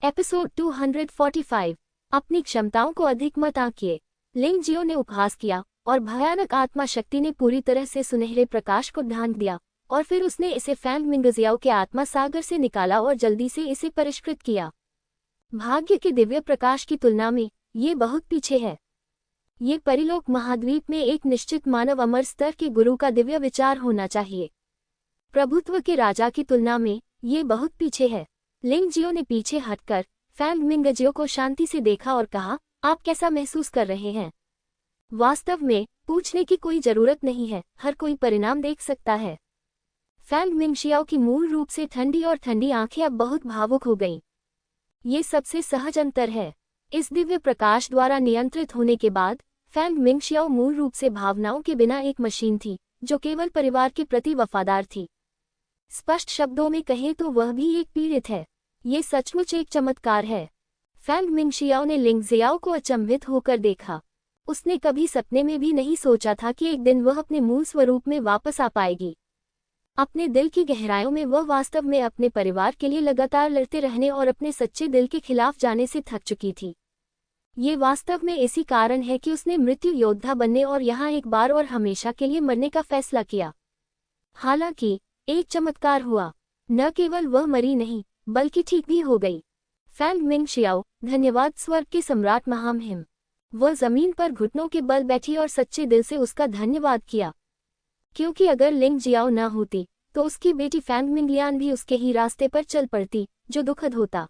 Episode 245। अपनी क्षमताओं को अधिक मत आंकिए। लिंग जियो ने उपहास किया और भयानक आत्मा शक्ति ने पूरी तरह से सुनहरे प्रकाश को ढांक दिया और फिर उसने इसे फैंग मिंगजियाओ के आत्मा सागर से निकाला और जल्दी से इसे परिष्कृत किया। भाग्य के दिव्य प्रकाश की तुलना में ये बहुत पीछे है। ये परिलोक महाद्वीप में एक निश्चित मानव अमर स्तर के गुरु का दिव्य विचार होना चाहिए। प्रभुत्व के राजा की तुलना में ये बहुत पीछे है। लिंग जियो ने पीछे हटकर फैंग मिंगजियो को शांति से देखा और कहा, आप कैसा महसूस कर रहे हैं? वास्तव में पूछने की कोई जरूरत नहीं है, हर कोई परिणाम देख सकता है। फैंग मिंगजियाओ की मूल रूप से ठंडी और ठंडी आंखें अब बहुत भावुक हो गईं। ये सबसे सहज अंतर है। इस दिव्य प्रकाश द्वारा नियंत्रित होने के बाद फैंग मिंगजियाओ मूल रूप से भावनाओं के बिना एक मशीन थी जो केवल परिवार के प्रति वफादार थी। स्पष्ट शब्दों में कहें तो वह भी एक पीड़ित है। ये सचमुच एक चमत्कार है। फैंग मिंगजियाओ ने लिंग जियाओ को अचंभित होकर देखा। उसने कभी सपने में भी नहीं सोचा था कि एक दिन वह अपने मूल स्वरूप में वापस आ पाएगी। अपने दिल की गहराइयों में वह वास्तव में अपने परिवार के लिए लगातार लड़ते रहने और अपने सच्चे दिल के खिलाफ जाने से थक चुकी थी। ये वास्तव में इसी कारण है कि उसने मृत्यु योद्धा बनने और यहाँ एक बार और हमेशा के लिए मरने का फैसला किया। हालांकि एक चमत्कार हुआ। न केवल वह मरी नहीं बल्कि ठीक भी हो गई। फैंग मिंगजियाओ, धन्यवाद स्वर्ग के सम्राट महामहिम। वह जमीन पर घुटनों के बल बैठी और सच्चे दिल से उसका धन्यवाद किया, क्योंकि अगर लिंग जियाओ न होती तो उसकी बेटी फैंग मिंगलियान भी उसके ही रास्ते पर चल पड़ती, जो दुखद होता।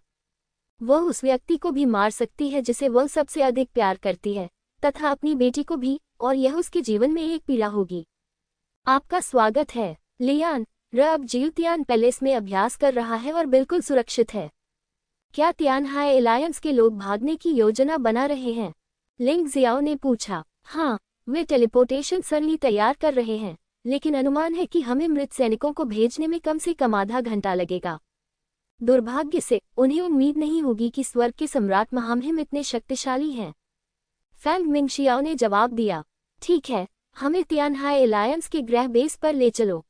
वह उस व्यक्ति को भी मार सकती है जिसे वह सबसे अधिक प्यार करती है, तथा अपनी बेटी को भी, और यह उसके जीवन में एक पीड़ा होगी। आपका स्वागत है लियान। अब जियोतियान पैलेस में अभ्यास कर रहा है और बिल्कुल सुरक्षित है। क्या तियानहाई एलायंस के लोग भागने की योजना बना रहे हैं? लिंग जियाओ ने पूछा। हाँ, वे टेलीपोर्टेशन सरणी तैयार कर रहे हैं, लेकिन अनुमान है कि हमें मृत सैनिकों को भेजने में कम से कम आधा घंटा लगेगा। दुर्भाग्य से उन्हें उम्मीद नहीं होगी कि स्वर्ग के सम्राट महामहिम इतने शक्तिशाली हैं। फैंग मिंगजियाओ ने जवाब दिया, ठीक है, हमें तियानहाई एलायंस के ग्रह बेस पर ले चलो।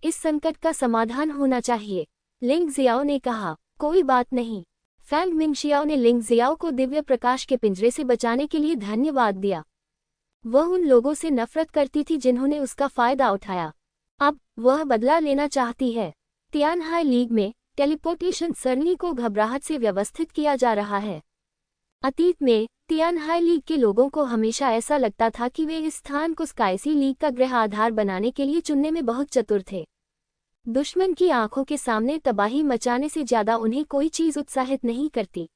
इस संकट का समाधान होना चाहिए। लिंग जियाओ ने कहा, कोई बात नहीं। फैंग मिंगजियाओ ने लिंग जियाओ को दिव्य प्रकाश के पिंजरे से बचाने के लिए धन्यवाद दिया। वह उन लोगों से नफरत करती थी जिन्होंने उसका फायदा उठाया। अब वह बदला लेना चाहती है। तियानहाई लीग में टेलीपोर्टेशन सरणी को घबराहट से व्यवस्थित किया जा रहा है। अतीत में तियानहाई लीग के लोगों को हमेशा ऐसा लगता था कि वे इस स्थान को स्काईसी लीग का गृह आधार बनाने के लिए चुनने में बहुत चतुर थे। दुश्मन की आंखों के सामने तबाही मचाने से ज्यादा उन्हें कोई चीज उत्साहित नहीं करती।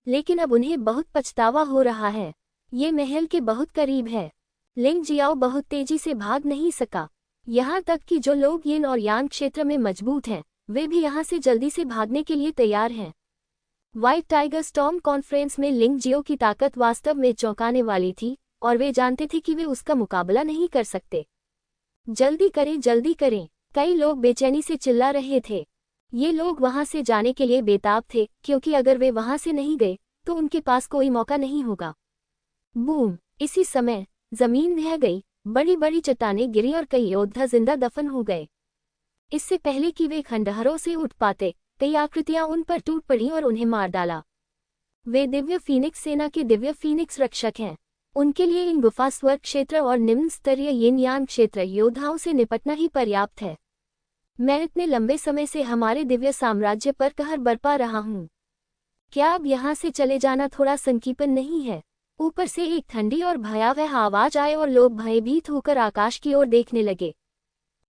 लेकिन अब उन्हें बहुत पछतावा हो रहा है। ये महल के बहुत करीब है। लिंग जियाओ बहुत तेजी से भाग नहीं सका। यहाँ तक कि जो लोग यिन और यांग क्षेत्र में मजबूत हैं, वे भी यहाँ से जल्दी से भागने के लिए तैयार हैं। व्हाइट टाइगर स्टॉर्म कॉन्फ्रेंस में लिंग जियो की ताकत वास्तव में चौंकाने वाली थी और वे जानते थे कि वे उसका मुकाबला नहीं कर सकते। जल्दी करें, जल्दी करें, कई लोग बेचैनी से चिल्ला रहे थे। ये लोग वहां से जाने के लिए बेताब थे, क्योंकि अगर वे वहां से नहीं गए तो उनके पास कोई मौका नहीं होगा। बूम! इसी समय जमीन ढह गई, बड़ी बड़ी चट्टानें गिरी और कई योद्धा जिंदा दफन हो गए। इससे पहले कि वे खंडहरों से उठ पाते, कई आकृतियां उन पर टूट पड़ी और उन्हें मार डाला। वे दिव्य फीनिक्स सेना के दिव्य फीनिक्स रक्षक हैं। उनके लिए इन गुफा स्वर्ग क्षेत्र और निम्न स्तरीय यिन यान क्षेत्र योद्धाओं से निपटना ही पर्याप्त है। मैं इतने लंबे समय से हमारे दिव्य साम्राज्य पर कहर बरपा रहा हूँ। क्या अब यहाँ से चले जाना थोड़ा संकीर्तन नहीं है? ऊपर से एक ठंडी और भयावह आवाज आए और लोग भयभीत होकर आकाश की ओर देखने लगे।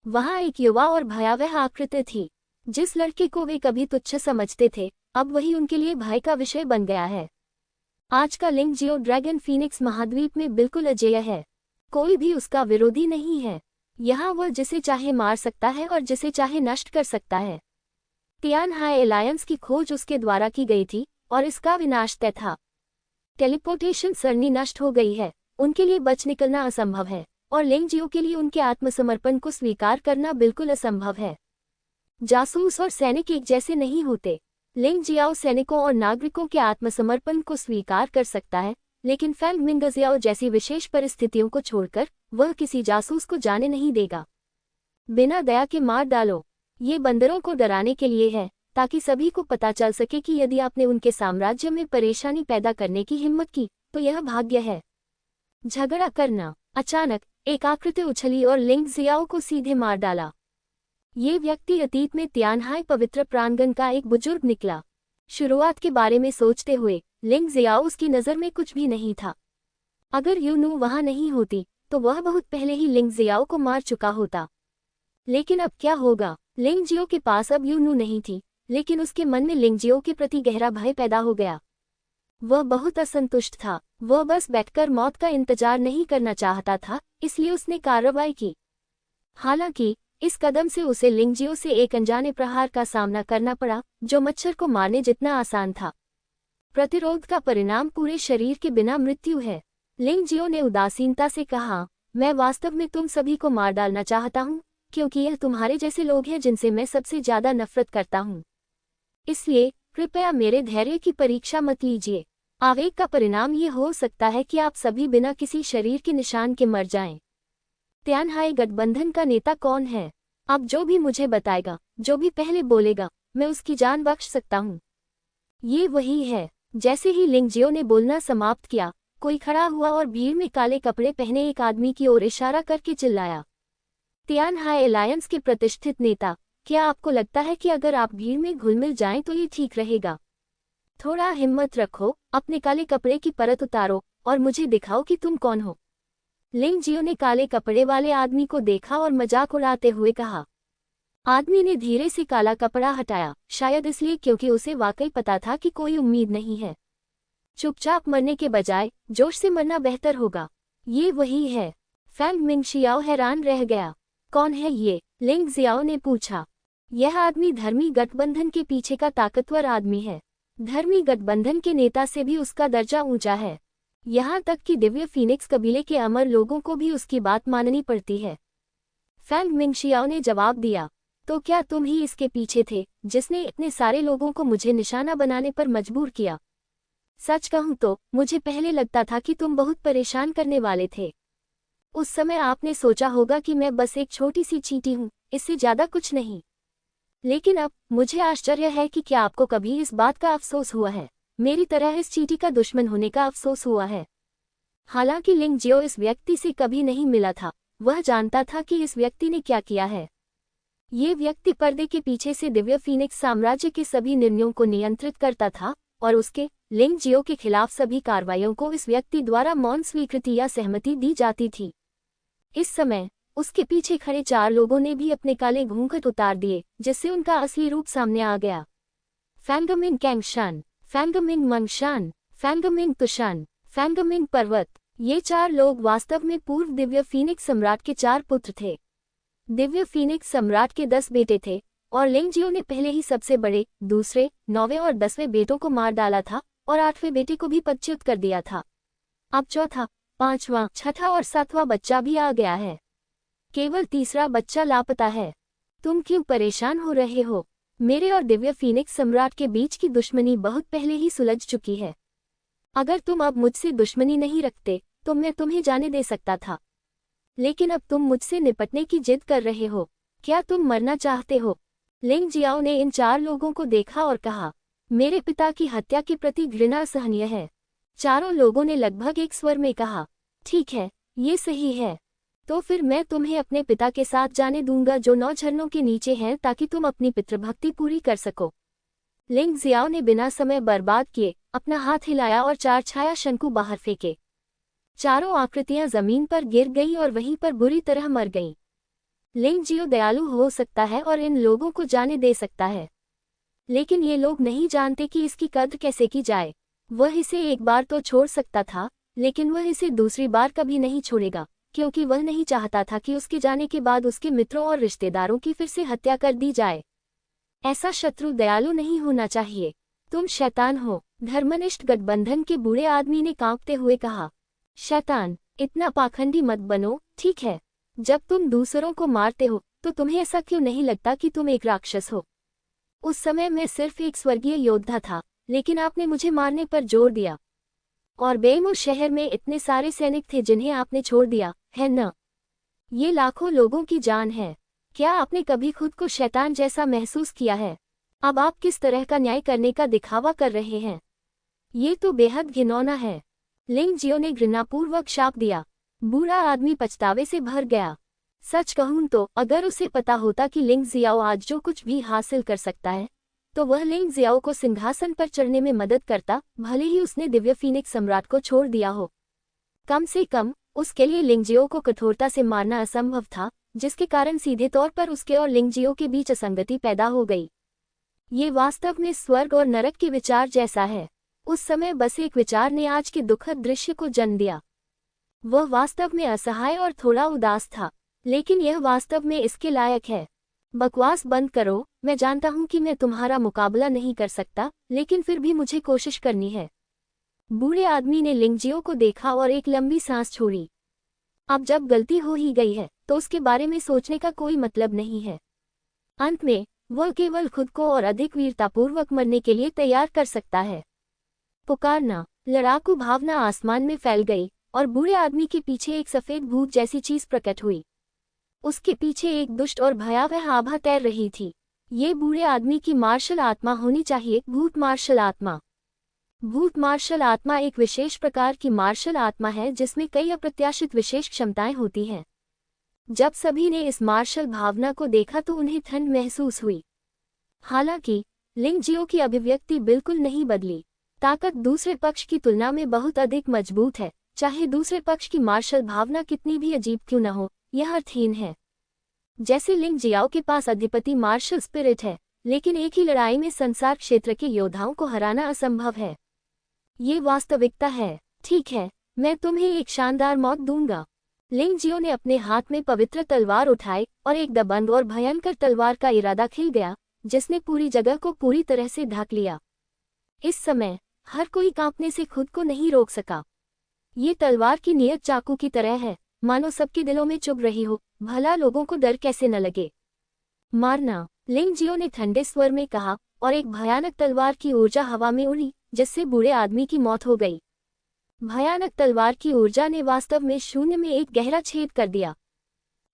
वहाँ एक युवा और भयावह आकृति थी। जिस लड़के को वे कभी तुच्छ समझते थे, अब वही उनके लिए भय का विषय बन गया है। आज का लिंग जियो ड्रैगन फीनिक्स महाद्वीप में बिल्कुल अजेय है। कोई भी उसका विरोधी नहीं है। यहाँ वह जिसे चाहे मार सकता है और जिसे चाहे नष्ट कर सकता है। तियानहाई एलायंस की खोज उसके द्वारा की गई थी और इसका विनाश तय था। टेलीपोर्टेशन सरणी नष्ट हो गई है, उनके लिए बच निकलना असंभव है, और लिंग जियो के लिए उनके आत्मसमर्पण को स्वीकार करना बिल्कुल असंभव है। जासूस और सैनिक एक जैसे नहीं होते। लिंग जियाओ सैनिकों और नागरिकों के आत्मसमर्पण को स्वीकार कर सकता है, लेकिन फैंग मिंगजियाओ जैसी विशेष परिस्थितियों को छोड़कर वह किसी जासूस को जाने नहीं देगा। बिना दया के मार डालो। ये बंदरों को डराने के लिए है, ताकि सभी को पता चल सके कि यदि आपने उनके साम्राज्य में परेशानी पैदा करने की हिम्मत की तो यह भाग्य है। झगड़ा करना। अचानक एक आकृति उछली और लिंग जियाओ को सीधे मार डाला। ये व्यक्ति अतीत में तियानहाई पवित्र प्रांगण का एक बुजुर्ग निकला। शुरुआत के बारे में सोचते हुए लिंग जियाओ उसकी नज़र में कुछ भी नहीं था। अगर यूनू वहां नहीं होती तो वह बहुत पहले ही लिंग जियाओ को मार चुका होता। लेकिन अब क्या होगा? लिंग जियो के पास अब यूनू नहीं थी, लेकिन उसके मन में लिंग जियो के प्रति गहरा भय पैदा हो गया। वह बहुत असंतुष्ट था। वह बस बैठकर मौत का इंतजार नहीं करना चाहता था, इसलिए उसने कार्रवाई की। हालांकि इस कदम से उसे लिंग जियो से एक अनजाने प्रहार का सामना करना पड़ा, जो मच्छर को मारने जितना आसान था। प्रतिरोध का परिणाम पूरे शरीर के बिना मृत्यु है। लिंग जियो ने उदासीनता से कहा, मैं वास्तव में तुम सभी को मार डालना चाहता हूँ, क्योंकि यह तुम्हारे जैसे लोग हैं जिनसे मैं सबसे ज्यादा नफरत करता हूँ। इसलिए कृपया मेरे धैर्य की परीक्षा मत लीजिए। आवेग का परिणाम ये हो सकता है कि आप सभी बिना किसी शरीर के निशान के मर जाएं। तियानहाई गठबंधन का नेता कौन है? अब जो भी मुझे बताएगा, जो भी पहले बोलेगा, मैं उसकी जान बख्श सकता हूँ। ये वही है। जैसे ही लिंग जियो ने बोलना समाप्त किया, कोई खड़ा हुआ और भीड़ में काले कपड़े पहने एक आदमी की ओर इशारा करके चिल्लाया, तियानहाई अलायंस के प्रतिष्ठित नेता, क्या आपको लगता है कि अगर आप भीड़ में घुल मिल जाएं तो ये ठीक रहेगा? थोड़ा हिम्मत रखो, अपने काले कपड़े की परत उतारो और मुझे दिखाओ कि तुम कौन हो। लिंग जियो ने काले कपड़े वाले आदमी को देखा और मजाक उड़ाते हुए कहा। आदमी ने धीरे से काला कपड़ा हटाया, शायद इसलिए क्योंकि उसे वाकई पता था कि कोई उम्मीद नहीं है। चुपचाप मरने के बजाय जोश से मरना बेहतर होगा। ये वही है। फैंग मिंगशियाओ हैरान रह गया। कौन है ये? लिंग जियाओ ने पूछा। यह आदमी धर्मी गठबंधन के पीछे का ताकतवर आदमी है। धर्मी गठबंधन के नेता से भी उसका दर्जा ऊंचा है। यहाँ तक कि दिव्य फीनिक्स कबीले के अमर लोगों को भी उसकी बात माननी पड़ती है। फैंग मिंगशियाओ ने जवाब दिया, तो क्या तुम ही इसके पीछे थे जिसने इतने सारे लोगों को मुझे निशाना बनाने पर मजबूर किया? सच कहूं तो मुझे पहले लगता था कि तुम बहुत परेशान करने वाले थे। उस समय आपने सोचा होगा कि मैं बस एक छोटी सी चींटी हूं, इससे ज्यादा कुछ नहीं। लेकिन अब मुझे आश्चर्य है कि क्या आपको कभी इस बात का अफसोस हुआ है, मेरी तरह इस चींटी का दुश्मन होने का अफसोस हुआ है? हालांकि लिंग जियो इस व्यक्ति से कभी नहीं मिला था, वह जानता था कि इस व्यक्ति ने क्या किया है। ये व्यक्ति पर्दे के पीछे से दिव्य फीनिक्स साम्राज्य के सभी निर्णयों को नियंत्रित करता था और उसके लिंग जियो के खिलाफ सभी कार्रवाइयों को इस व्यक्ति द्वारा मौन स्वीकृति या सहमति दी जाती थी। इस समय उसके पीछे खड़े 4 लोगों ने भी अपने काले घूंघट उतार दिए, जिससे उनका असली रूप सामने आ गया। फैंगमिंग कैंगशान, फैंगमिंग मंगशान, फैंगमिंग तुशान, फैंगमिंग पर्वत। ये 4 लोग वास्तव में पूर्व दिव्य फीनिक्स सम्राट के 4 पुत्र थे। दिव्य फीनिक्स सम्राट के 10 बेटे थे और लिंग जियो ने पहले ही सबसे बड़े, दूसरे, 9वें और 10वें बेटों को मार डाला था और 8वें बेटे को भी पदच्युत कर दिया था। अब चौथा, 5वां, 6ठा और 7वां बच्चा भी आ गया है। केवल तीसरा बच्चा लापता है। तुम क्यों परेशान हो रहे हो? मेरे और दिव्य फीनिक्स सम्राट के बीच की दुश्मनी बहुत पहले ही सुलझ चुकी है। अगर तुम अब मुझसे दुश्मनी नहीं रखते तो मैं तुम्हें जाने दे सकता था, लेकिन अब तुम मुझसे निपटने की जिद कर रहे हो। क्या तुम मरना चाहते हो? लिंग जियाओ ने इन 4 लोगों को देखा और कहा, मेरे पिता की हत्या के प्रति घृणा असहनीय है। चारों लोगों ने लगभग एक स्वर में कहा, ठीक है, ये सही है। तो फिर मैं तुम्हें अपने पिता के साथ जाने दूंगा जो 9 झरनों के नीचे हैं, ताकि तुम अपनी पितृभक्ति पूरी कर सको। लिंग जियाओ ने बिना समय बर्बाद किए अपना हाथ हिलाया और 4 छाया शंकु बाहर फेंके। चारों आकृतियां जमीन पर गिर गईं और वहीं पर बुरी तरह मर गईं। लिंग जियो दयालु हो सकता है और इन लोगों को जाने दे सकता है, लेकिन ये लोग नहीं जानते कि इसकी कद्र कैसे की जाए। वह इसे एक बार तो छोड़ सकता था, लेकिन वह इसे दूसरी बार कभी नहीं छोड़ेगा, क्योंकि वह नहीं चाहता था कि उसके जाने के बाद उसके मित्रों और रिश्तेदारों की फिर से हत्या कर दी जाए। ऐसा शत्रु दयालु नहीं होना चाहिए। तुम शैतान हो, धर्मनिष्ठ गठबंधन के बूढ़े आदमी ने कांपते हुए कहा। शैतान? इतना पाखंडी मत बनो, ठीक है। जब तुम दूसरों को मारते हो तो तुम्हें ऐसा क्यों नहीं लगता कि तुम एक राक्षस हो? उस समय मैं सिर्फ एक स्वर्गीय योद्धा था, लेकिन आपने मुझे मारने पर जोर दिया। और बेमूर शहर में इतने सारे सैनिक थे जिन्हें आपने छोड़ दिया, है न? ये लाखों लोगों की जान है। क्या आपने कभी खुद को शैतान जैसा महसूस किया है? अब आप किस तरह का न्याय करने का दिखावा कर रहे हैं? ये तो बेहद घिनौना है। लिंग जियो ने घृणापूर्वक शाप दिया। बूढ़ा आदमी पछतावे से भर गया। सच कहूं तो अगर उसे पता होता कि लिंग जियाओ आज जो कुछ भी हासिल कर सकता है, तो वह लिंग जियाओ को सिंहासन पर चढ़ने में मदद करता, भले ही उसने दिव्य फीनिक्स सम्राट को छोड़ दिया हो। कम से कम उसके लिए लिंग जियो को कठोरता से मारना असंभव था, जिसके कारण सीधे तौर पर उसके और लिंग जियो के बीच असंगति पैदा हो गई। ये वास्तव में स्वर्ग और नरक के विचार जैसा है। उस समय बस एक विचार ने आज के दुखद दृश्य को जन्म दिया। वह वास्तव में असहाय और थोड़ा उदास था, लेकिन यह वास्तव में इसके लायक है। बकवास बंद करो। मैं जानता हूं कि मैं तुम्हारा मुकाबला नहीं कर सकता, लेकिन फिर भी मुझे कोशिश करनी है। बूढ़े आदमी ने लिंग जियो को देखा और एक लंबी सांस छोड़ी। अब जब गलती हो ही गई है तो उसके बारे में सोचने का कोई मतलब नहीं है। अंत में वह केवल खुद को और अधिक वीरतापूर्वक मरने के लिए तैयार कर सकता है। पुकारना, लड़ाकू भावना आसमान में फैल गई और बूढ़े आदमी के पीछे एक सफेद भूत जैसी चीज प्रकट हुई। उसके पीछे एक दुष्ट और भयावह आभा तैर रही थी। ये बूढ़े आदमी की मार्शल आत्मा होनी चाहिए, भूत मार्शल आत्मा। भूत मार्शल आत्मा एक विशेष प्रकार की मार्शल आत्मा है जिसमें कई अप्रत्याशित विशेष क्षमताएं होती हैं। जब सभी ने इस मार्शल भावना को देखा तो उन्हें ठंड महसूस हुई। हालांकि लिंग जियो की अभिव्यक्ति बिल्कुल नहीं बदली। ताकत दूसरे पक्ष की तुलना में बहुत अधिक मजबूत है, चाहे दूसरे पक्ष की मार्शल भावना कितनी भी अजीब क्यों न हो, यह अर्थहीन है। जैसे लिंग जियाओ के पास अधिपति मार्शल स्पिरिट है, लेकिन एक ही लड़ाई में संसार क्षेत्र के योद्धाओं को हराना असंभव है। ये वास्तविकता है। ठीक है, मैं तुम्हें एक शानदार मौत दूंगा। लिंग जियो ने अपने हाथ में पवित्र तलवार उठाई और एक दबंग और भयंकर तलवार का इरादा खिल गया, जिसने पूरी जगह को पूरी तरह से ढक लिया। इस समय हर कोई कांपने से खुद को नहीं रोक सका। ये तलवार की नियत चाकू की तरह है, मानो सबके दिलों में चुभ रही हो, भला लोगों को डर कैसे न लगे। मारना, लिंग जियो ने ठंडे स्वर में कहा और एक भयानक तलवार की ऊर्जा हवा में उड़ी, जिससे बूढ़े आदमी की मौत हो गई। भयानक तलवार की ऊर्जा ने वास्तव में शून्य में एक गहरा छेद कर दिया।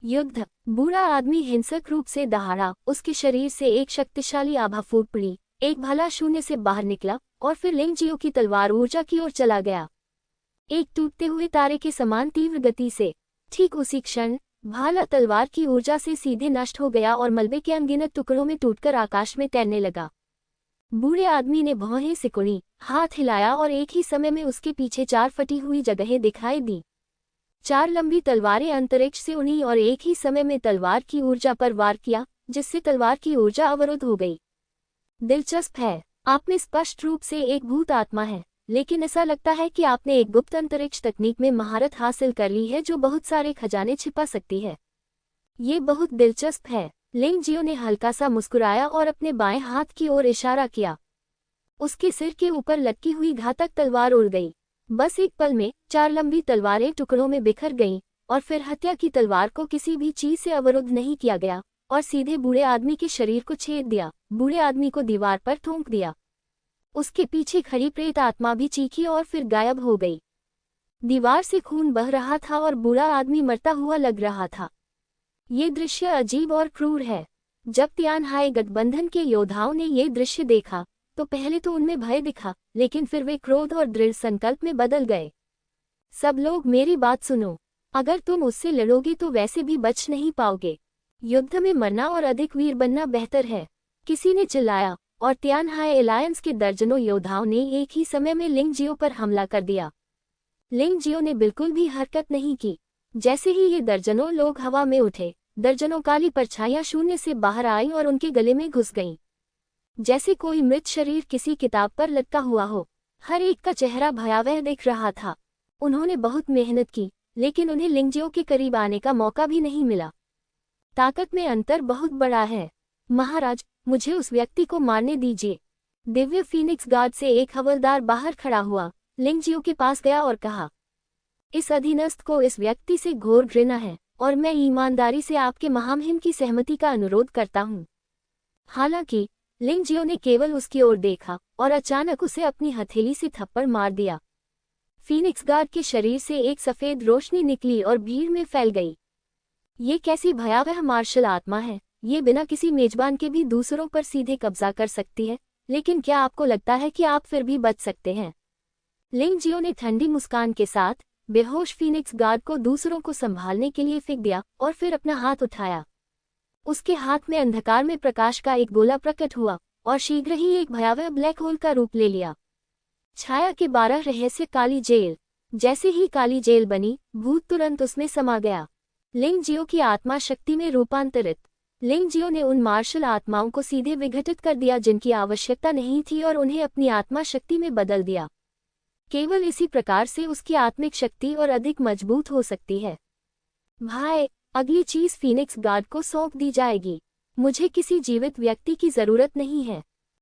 युद्ध। बूढ़ा आदमी हिंसक रूप से दहाड़ा, उसके शरीर से एक शक्तिशाली आभा फूट पड़ी, एक भाला शून्य से बाहर निकला और फिर लिंग जियो की तलवार ऊर्जा की ओर चला गया, एक टूटते हुए तारे के समान तीव्र गति से। ठीक उसी क्षण भाला तलवार की ऊर्जा से सीधे नष्ट हो गया और मलबे के अनगिनत टुकड़ों में टूटकर आकाश में तैरने लगा। बूढ़े आदमी ने भौहें सिकुड़ी, हाथ हिलाया और एक ही समय में उसके पीछे 4 फटी हुई जगहें दिखाई दी। 4 लंबी तलवारें अंतरिक्ष से उड़ी और एक ही समय में तलवार की ऊर्जा पर वार किया, जिससे तलवार की ऊर्जा अवरुद्ध हो गई। दिलचस्प है, आप में स्पष्ट रूप से एक भूत आत्मा है, लेकिन ऐसा लगता है कि आपने एक गुप्त अंतरिक्ष तकनीक में महारत हासिल कर ली है जो बहुत सारे खजाने छिपा सकती है। ये बहुत दिलचस्प है। लिंग जियो ने हल्का सा मुस्कुराया और अपने बाएं हाथ की ओर इशारा किया। उसके सिर के ऊपर लटकी हुई घातक तलवार उड़ गई। बस एक पल में 4 लंबी तलवारें टुकड़ों में बिखर गईं और फिर हत्या की तलवार को किसी भी चीज से अवरुद्ध नहीं किया गया और सीधे बूढ़े आदमी के शरीर को छेद दिया, बूढ़े आदमी को दीवार पर ठोंक दिया। उसके पीछे खड़ी प्रेत आत्मा भी चीखी और फिर गायब हो गई। दीवार से खून बह रहा था और बूढ़ा आदमी मरता हुआ लग रहा था। ये दृश्य अजीब और क्रूर है। जब तियानहाई गठबंधन के योद्धाओं ने ये दृश्य देखा तो पहले तो उनमें भय दिखा, लेकिन फिर वे क्रोध और दृढ़ संकल्प में बदल गए। सब लोग मेरी बात सुनो, अगर तुम उससे लड़ोगे तो वैसे भी बच नहीं पाओगे। युद्ध में मरना और अधिक वीर बनना बेहतर है, किसी ने चिल्लाया और तियानहाई एलायंस के दर्जनों योद्धाओं ने एक ही समय में लिंग जियो पर हमला कर दिया। लिंग जियो ने बिल्कुल भी हरकत नहीं की। जैसे ही ये दर्जनों लोग हवा में उठे, दर्जनों काली परछाइयां शून्य से बाहर आईं और उनके गले में घुस गईं। जैसे कोई मृत शरीर किसी किताब पर लटका हुआ हो। हर एक का चेहरा भयावह दिख रहा था। उन्होंने बहुत मेहनत की, लेकिन उन्हें लिंग जियो के करीब आने का मौका भी नहीं मिला। ताकत में अंतर बहुत बड़ा है। महाराज, मुझे उस व्यक्ति को मारने दीजिए। दिव्य फीनिक्स गार्ड से एक हवलदार बाहर खड़ा हुआ, लिंग जियो के पास गया और कहा, इस अधीनस्थ को इस व्यक्ति से घोर घृणा है और मैं ईमानदारी से आपके महामहिम की सहमति का अनुरोध करता हूँ। हालांकि लिंग जियो ने केवल उसकी ओर देखा और अचानक उसे अपनी हथेली से थप्पड़ मार दिया। फीनिक्स गार्ड के शरीर से एक सफेद रोशनी निकली और भीड़ में फैल गई। ये कैसी भयावह मार्शल आत्मा है ये बिना किसी मेजबान के भी दूसरों पर सीधे कब्जा कर सकती है, लेकिन क्या आपको लगता है कि आप फिर भी बच सकते हैं? लिंग जियो ने ठंडी मुस्कान के साथ बेहोश फीनिक्स गार्ड को दूसरों को संभालने के लिए फेंक दिया और फिर अपना हाथ उठाया। उसके हाथ में अंधकार में प्रकाश का एक गोला प्रकट हुआ और शीघ्र ही एक भयावह ब्लैक होल का रूप ले लिया। छाया के 12 रहस्य काली जेल। जैसे ही काली जेल बनी, भूत तुरंत उसमें समा गया। लिंग जियो की आत्मा शक्ति में रूपांतरित। लिंग जियो ने उन मार्शल आत्माओं को सीधे विघटित कर दिया जिनकी आवश्यकता नहीं थी और उन्हें अपनी आत्मा शक्ति में बदल दिया। केवल इसी प्रकार से उसकी आत्मिक शक्ति और अधिक मजबूत हो सकती है। भाई, अगली चीज फीनिक्स गार्ड को सौंप दी जाएगी। मुझे किसी जीवित व्यक्ति की जरूरत नहीं है।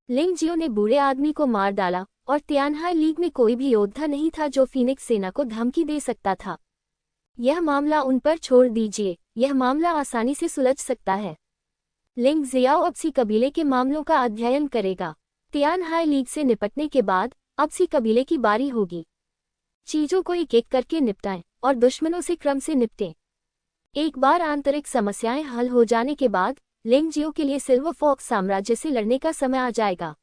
लिंग जियो ने बूढ़े आदमी को मार डाला और तियानहाई लीग में कोई भी योद्धा नहीं था जो फीनिक्स सेना को धमकी दे सकता था। यह मामला उन पर छोड़ दीजिए, यह मामला आसानी से सुलझ सकता है। लिंग जियाओ अबसी कबीले के मामलों का अध्ययन करेगा। तियानहाई लीग से निपटने के बाद अबसी कबीले की बारी होगी। चीजों को एक एक करके निपटाएं और दुश्मनों से क्रम से निपटें। एक बार आंतरिक समस्याएं हल हो जाने के बाद लिंग जियो के लिए सिल्वर फॉक्स साम्राज्य से लड़ने का समय आ जाएगा।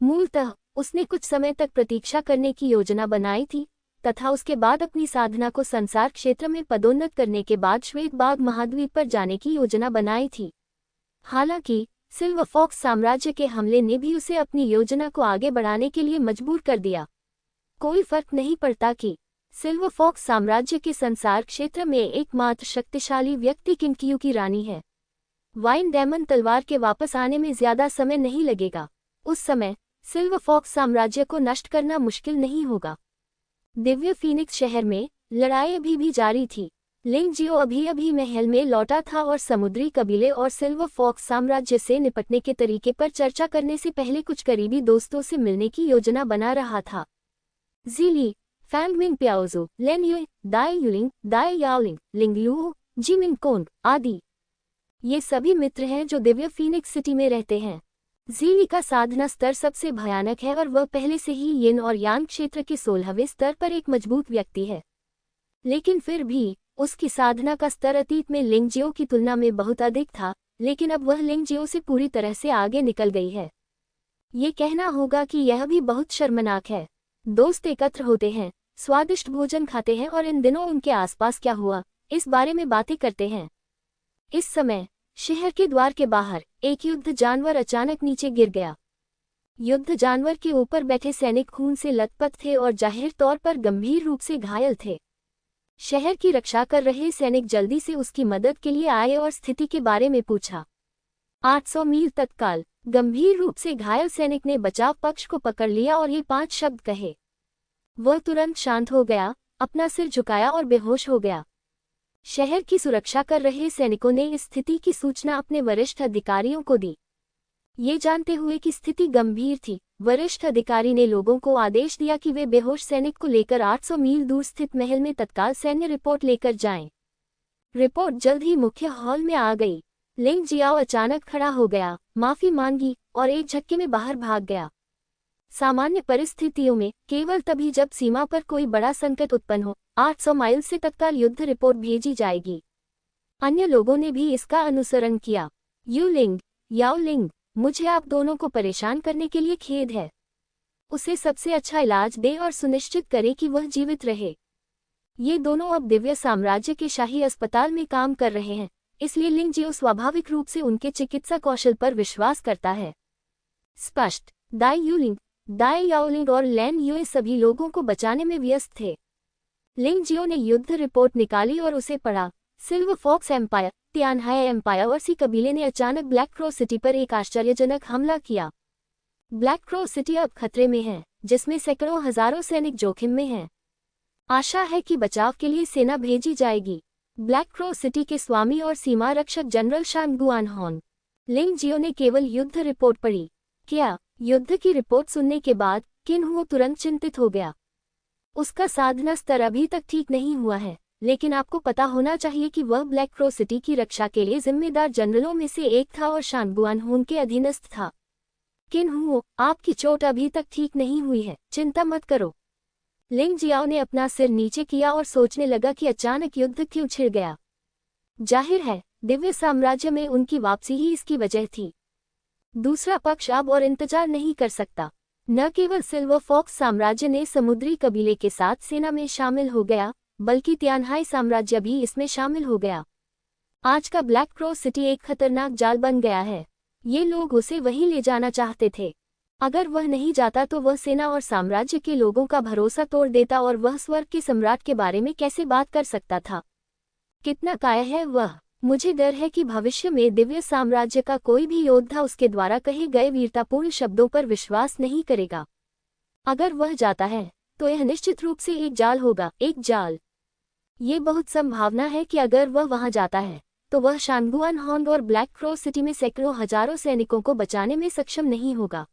मूलतः उसने कुछ समय तक प्रतीक्षा करने की योजना बनाई थी तथा उसके बाद अपनी साधना को संसार क्षेत्र में पदोन्नत करने के बाद श्वेत बाग महाद्वीप पर जाने की योजना बनाई थी। हालांकि सिल्वर फॉक्स साम्राज्य के हमले ने भी उसे अपनी योजना को आगे बढ़ाने के लिए मजबूर कर दिया। कोई फर्क नहीं पड़ता कि सिल्वर फॉक्स साम्राज्य के संसार क्षेत्र में एकमात्र शक्तिशाली व्यक्ति किनकियू की रानी है। वाइन डेमन तलवार के वापस आने में ज्यादा समय नहीं लगेगा। उस समय सिल्वर फॉक्स साम्राज्य को नष्ट करना मुश्किल नहीं होगा। दिव्य फीनिक्स शहर में लड़ाई अभी भी जारी थी। लिंग जियो अभी महल में लौटा था और समुद्री कबीले और सिल्वर फॉक्स साम्राज्य से निपटने के तरीके पर चर्चा करने से पहले कुछ करीबी दोस्तों से मिलने की योजना बना रहा था। ज़ीली, फैंगमिंग प्याओजो, लेन युए, दाई युलिंग, दाई याओलिंग, लिंग लुओ, जिमिंग कोंग आदि ये सभी मित्र हैं जो दिव्य फीनिक्स सिटी में रहते हैं। ज़ीली का साधना स्तर सबसे भयानक है और वह पहले से ही यिन और यांग क्षेत्र के 16वें स्तर पर एक मजबूत व्यक्ति है। लेकिन फिर भी उसकी साधना का स्तर अतीत में लिंग जियो की तुलना में बहुत अधिक था, लेकिन अब वह लिंग जियो से पूरी तरह से आगे निकल गई है। ये कहना होगा कि यह भी बहुत शर्मनाक है। दोस्त एकत्र होते हैं, स्वादिष्ट भोजन खाते हैं और इन दिनों उनके आसपास क्या हुआ इस बारे में बातें करते हैं। इस समय शहर के द्वार के बाहर एक युद्ध जानवर अचानक नीचे गिर गया। युद्ध जानवर के ऊपर बैठे सैनिक खून से लथपथ थे और जाहिर तौर पर गंभीर रूप से घायल थे। शहर की रक्षा कर रहे सैनिक जल्दी से उसकी मदद के लिए आए और स्थिति के बारे में पूछा। 800 मील तत्काल गंभीर रूप से घायल सैनिक ने बचाव पक्ष को पकड़ लिया और ये 5 शब्द कहे। वह तुरंत शांत हो गया, अपना सिर झुकाया और बेहोश हो गया। शहर की सुरक्षा कर रहे सैनिकों ने इस स्थिति की सूचना अपने वरिष्ठ अधिकारियों को दी। ये जानते हुए कि स्थिति गंभीर थी, वरिष्ठ अधिकारी ने लोगों को आदेश दिया कि वे बेहोश सैनिक को लेकर 800 मील दूर स्थित महल में तत्काल सैन्य रिपोर्ट लेकर जाएं। रिपोर्ट जल्द ही मुख्य हॉल में आ गई। लिंग जियाओ अचानक खड़ा हो गया, माफी मांगी और एक झटके में बाहर भाग गया। सामान्य परिस्थितियों में केवल तभी जब सीमा पर कोई बड़ा संकट उत्पन्न हो 800 माइल से तत्काल युद्ध रिपोर्ट भेजी जाएगी। अन्य लोगों ने भी इसका अनुसरण किया। यू लिंग, याओ लिंग, मुझे आप दोनों को परेशान करने के लिए खेद है। उसे सबसे अच्छा इलाज दे और सुनिश्चित करे कि वह जीवित रहे। ये दोनों अब दिव्य साम्राज्य के शाही अस्पताल में काम कर रहे हैं, इसलिए लिंग जियो स्वाभाविक रूप से उनके चिकित्सा कौशल पर विश्वास करता है। स्पष्ट। दाई यूलिंग, दाई याओलिंग और लैन युए सभी लोगों को बचाने में व्यस्त थे। लिंग जियो ने युद्ध रिपोर्ट निकाली और उसे पढ़ा। सिल्वर फॉक्स एम्पायर, तियानहाई एम्पायर और सी कबीले ने अचानक ब्लैक क्रो सिटी पर एक आश्चर्यजनक हमला किया। ब्लैक क्रो सिटी अब खतरे में है, जिसमें सैकड़ों हजारों सैनिक जोखिम में हैं। आशा है कि बचाव के लिए सेना भेजी जाएगी। ब्लैक क्रो सिटी के स्वामी और सीमा रक्षक जनरल शान गुआनहॉन। लिंग जियो ने केवल युद्ध रिपोर्ट पढ़ी। क्या युद्ध की रिपोर्ट सुनने के बाद किन्हुओ तुरंत चिंतित हो गया। उसका साधना स्तर अभी तक ठीक नहीं हुआ है, लेकिन आपको पता होना चाहिए कि वह ब्लैक क्रो सिटी की रक्षा के लिए जिम्मेदार जनरलों में से एक था और शान गुआनहॉन के अधीनस्थ था। किन्हुओ, आपकी चोट अभी तक ठीक नहीं हुई है, चिंता मत करो। लिंग जियाओ ने अपना सिर नीचे किया और सोचने लगा कि अचानक युद्ध क्यों छिड़ गया। जाहिर है दिव्य साम्राज्य में उनकी वापसी ही इसकी वजह थी। दूसरा पक्ष अब और इंतजार नहीं कर सकता। न केवल सिल्वर फॉक्स साम्राज्य ने समुद्री कबीले के साथ सेना में शामिल हो गया, बल्कि तियानहाई साम्राज्य भी इसमें शामिल हो गया। आज का ब्लैक क्रॉस सिटी एक खतरनाक जाल बन गया है। ये लोग उसे वहीं ले जाना चाहते थे। अगर वह नहीं जाता तो वह सेना और साम्राज्य के लोगों का भरोसा तोड़ देता और वह स्वर्ग के सम्राट के बारे में कैसे बात कर सकता था। कितना कायर है वह। मुझे डर है कि भविष्य में दिव्य साम्राज्य का कोई भी योद्धा उसके द्वारा कहे गए वीरतापूर्ण शब्दों पर विश्वास नहीं करेगा। अगर वह जाता है तो यह निश्चित रूप से एक जाल होगा, एक जाल। ये बहुत संभावना है कि अगर वह वहां जाता है तो वह शानगुआन होंग और ब्लैक क्रॉस सिटी में सैकड़ों हजारों सैनिकों को बचाने में सक्षम नहीं होगा।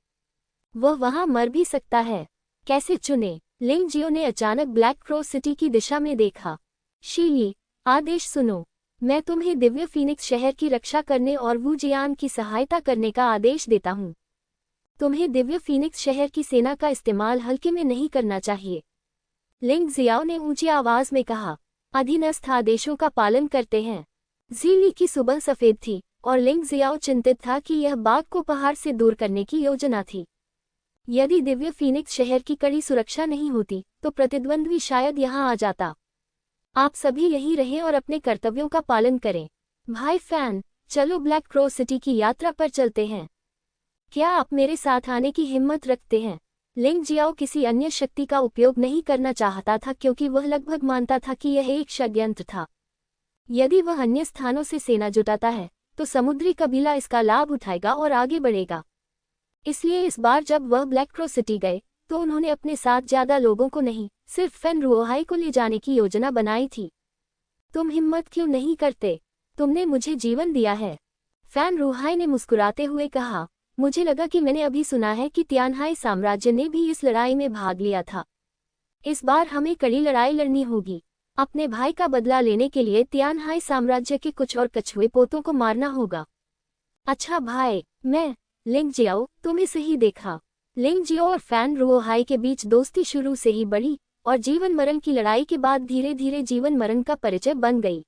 वह वहां मर भी सकता है। कैसे चुने? लिंग जियो ने अचानक ब्लैक क्रॉस सिटी की दिशा में देखा। शीली, आदेश सुनो। मैं तुम्हें दिव्य फीनिक्स शहर की रक्षा करने और वू जियान की सहायता करने का आदेश देता हूँ। तुम्हें दिव्य फीनिक्स शहर की सेना का इस्तेमाल हल्के में नहीं करना चाहिए। लिंग जियाओ ने ऊंची आवाज में कहा। अधीनस्थ आदेशों का पालन करते हैं। ज़ीली की सुबह सफेद थी और लिंग जियाओ चिंतित था कि यह बाघ को पहाड़ से दूर करने की योजना थी। यदि दिव्य फीनिक्स शहर की कड़ी सुरक्षा नहीं होती तो प्रतिद्वंद्वी शायद यहाँ आ जाता। आप सभी यहीं रहें और अपने कर्तव्यों का पालन करें। भाई फैन, चलो ब्लैक क्रॉस सिटी की यात्रा पर चलते हैं। क्या आप मेरे साथ आने की हिम्मत रखते हैं? लिंग जियाओ किसी अन्य शक्ति का उपयोग नहीं करना चाहता था क्योंकि वह लगभग मानता था कि यह एक षड्यंत्र था। यदि वह अन्य स्थानों से सेना जुटाता है तो समुद्री कबीला इसका लाभ उठाएगा और आगे बढ़ेगा। इसलिए इस बार जब वह ब्लैक क्रॉस सिटी गए तो उन्होंने अपने साथ ज्यादा लोगों को नहीं, सिर्फ फैन रुओहाई को ले जाने की योजना बनाई थी। तुम हिम्मत क्यों नहीं करते? तुमने मुझे जीवन दिया है। फैन रुओहाई ने मुस्कुराते हुए कहा, मुझे लगा कि मैंने अभी सुना है कि तियानहाई साम्राज्य ने भी इस लड़ाई में भाग लिया था। इस बार हमें कड़ी लड़ाई लड़नी होगी। अपने भाई का बदला लेने के लिए तियानहाई साम्राज्य के कुछ और कछुए पोतों को मारना होगा। अच्छा भाई, मैं लिंग जियाओ, तुम्हें सही देखा। लिंग जियो और फैन रुओहाई के बीच दोस्ती शुरू से ही बढ़ी और जीवन मरण की लड़ाई के बाद धीरे धीरे जीवन मरण का परिचय बन गई।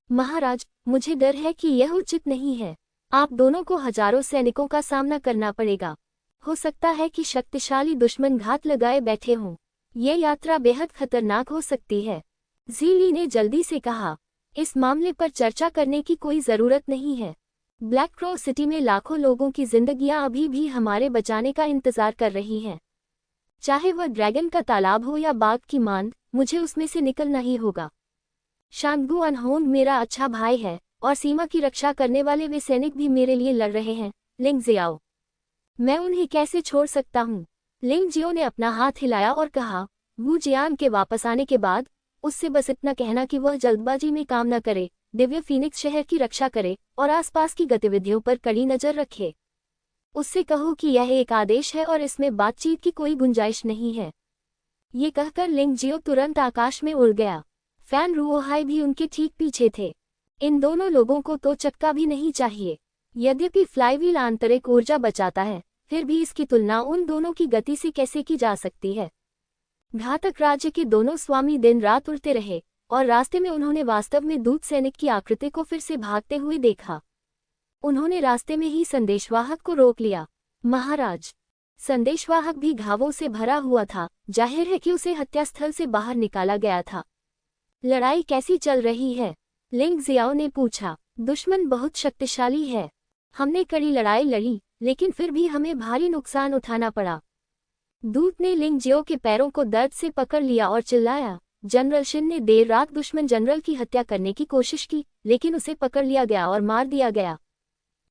महाराज, मुझे डर है कि यह उचित नहीं है। आप दोनों को हजारों सैनिकों का सामना करना पड़ेगा। हो सकता है कि शक्तिशाली दुश्मन घात लगाए बैठे हों। ये यात्रा बेहद खतरनाक हो सकती है। ज़ीली ने जल्दी से कहा, इस मामले पर चर्चा करने की कोई जरूरत नहीं है। ब्लैक क्रॉस सिटी में लाखों लोगों की जिंदगियां अभी भी हमारे बचाने का इंतजार कर रही हैं। चाहे वह ड्रैगन का तालाब हो या बाघ की मांद, मुझे उसमें से निकलना ही होगा। शानगुआन होंग मेरा अच्छा भाई है और सीमा की रक्षा करने वाले वे सैनिक भी मेरे लिए लड़ रहे हैं। लिंग जियाओ, मैं उन्हें कैसे छोड़ सकता हूँ? लिंग जियो ने अपना हाथ हिलाया और कहा, वू जियान के वापस आने के बाद उससे बस इतना कहना कि वह जल्दबाजी में काम न करे, दिव्य फीनिक्स शहर की रक्षा करे और आसपास की गतिविधियों पर कड़ी नजर रखे। उससे कहो कि यह एक आदेश है और इसमें बातचीत की कोई गुंजाइश नहीं है। ये कहकर लिंग जियो तुरंत आकाश में उड़ गया। फैन रुओहाई भी उनके ठीक पीछे थे। इन दोनों लोगों को तो चक्का भी नहीं चाहिए। यद्यपि फ्लाईव्हील आंतरिक ऊर्जा बचाता है, फिर भी इसकी तुलना उन दोनों की गति से कैसे की जा सकती है? घातक राज्य के दोनों स्वामी दिन रात उड़ते रहे और रास्ते में उन्होंने वास्तव में दूत सैनिक की आकृति को फिर से भागते हुए देखा। उन्होंने रास्ते में ही संदेशवाहक को रोक लिया। महाराज, संदेशवाहक भी घावों से भरा हुआ था। जाहिर है कि उसे हत्यास्थल से बाहर निकाला गया था। लड़ाई कैसी चल रही है? लिंग जियाओ ने पूछा। दुश्मन बहुत शक्तिशाली है। हमने कड़ी लड़ाई लड़ी, लेकिन फिर भी हमें भारी नुकसान उठाना पड़ा। दूत ने लिंग जियो के पैरों को दर्द से पकड़ लिया और चिल्लाया, जनरल शिन ने देर रात दुश्मन जनरल की हत्या करने की कोशिश की, लेकिन उसे पकड़ लिया गया और मार दिया गया।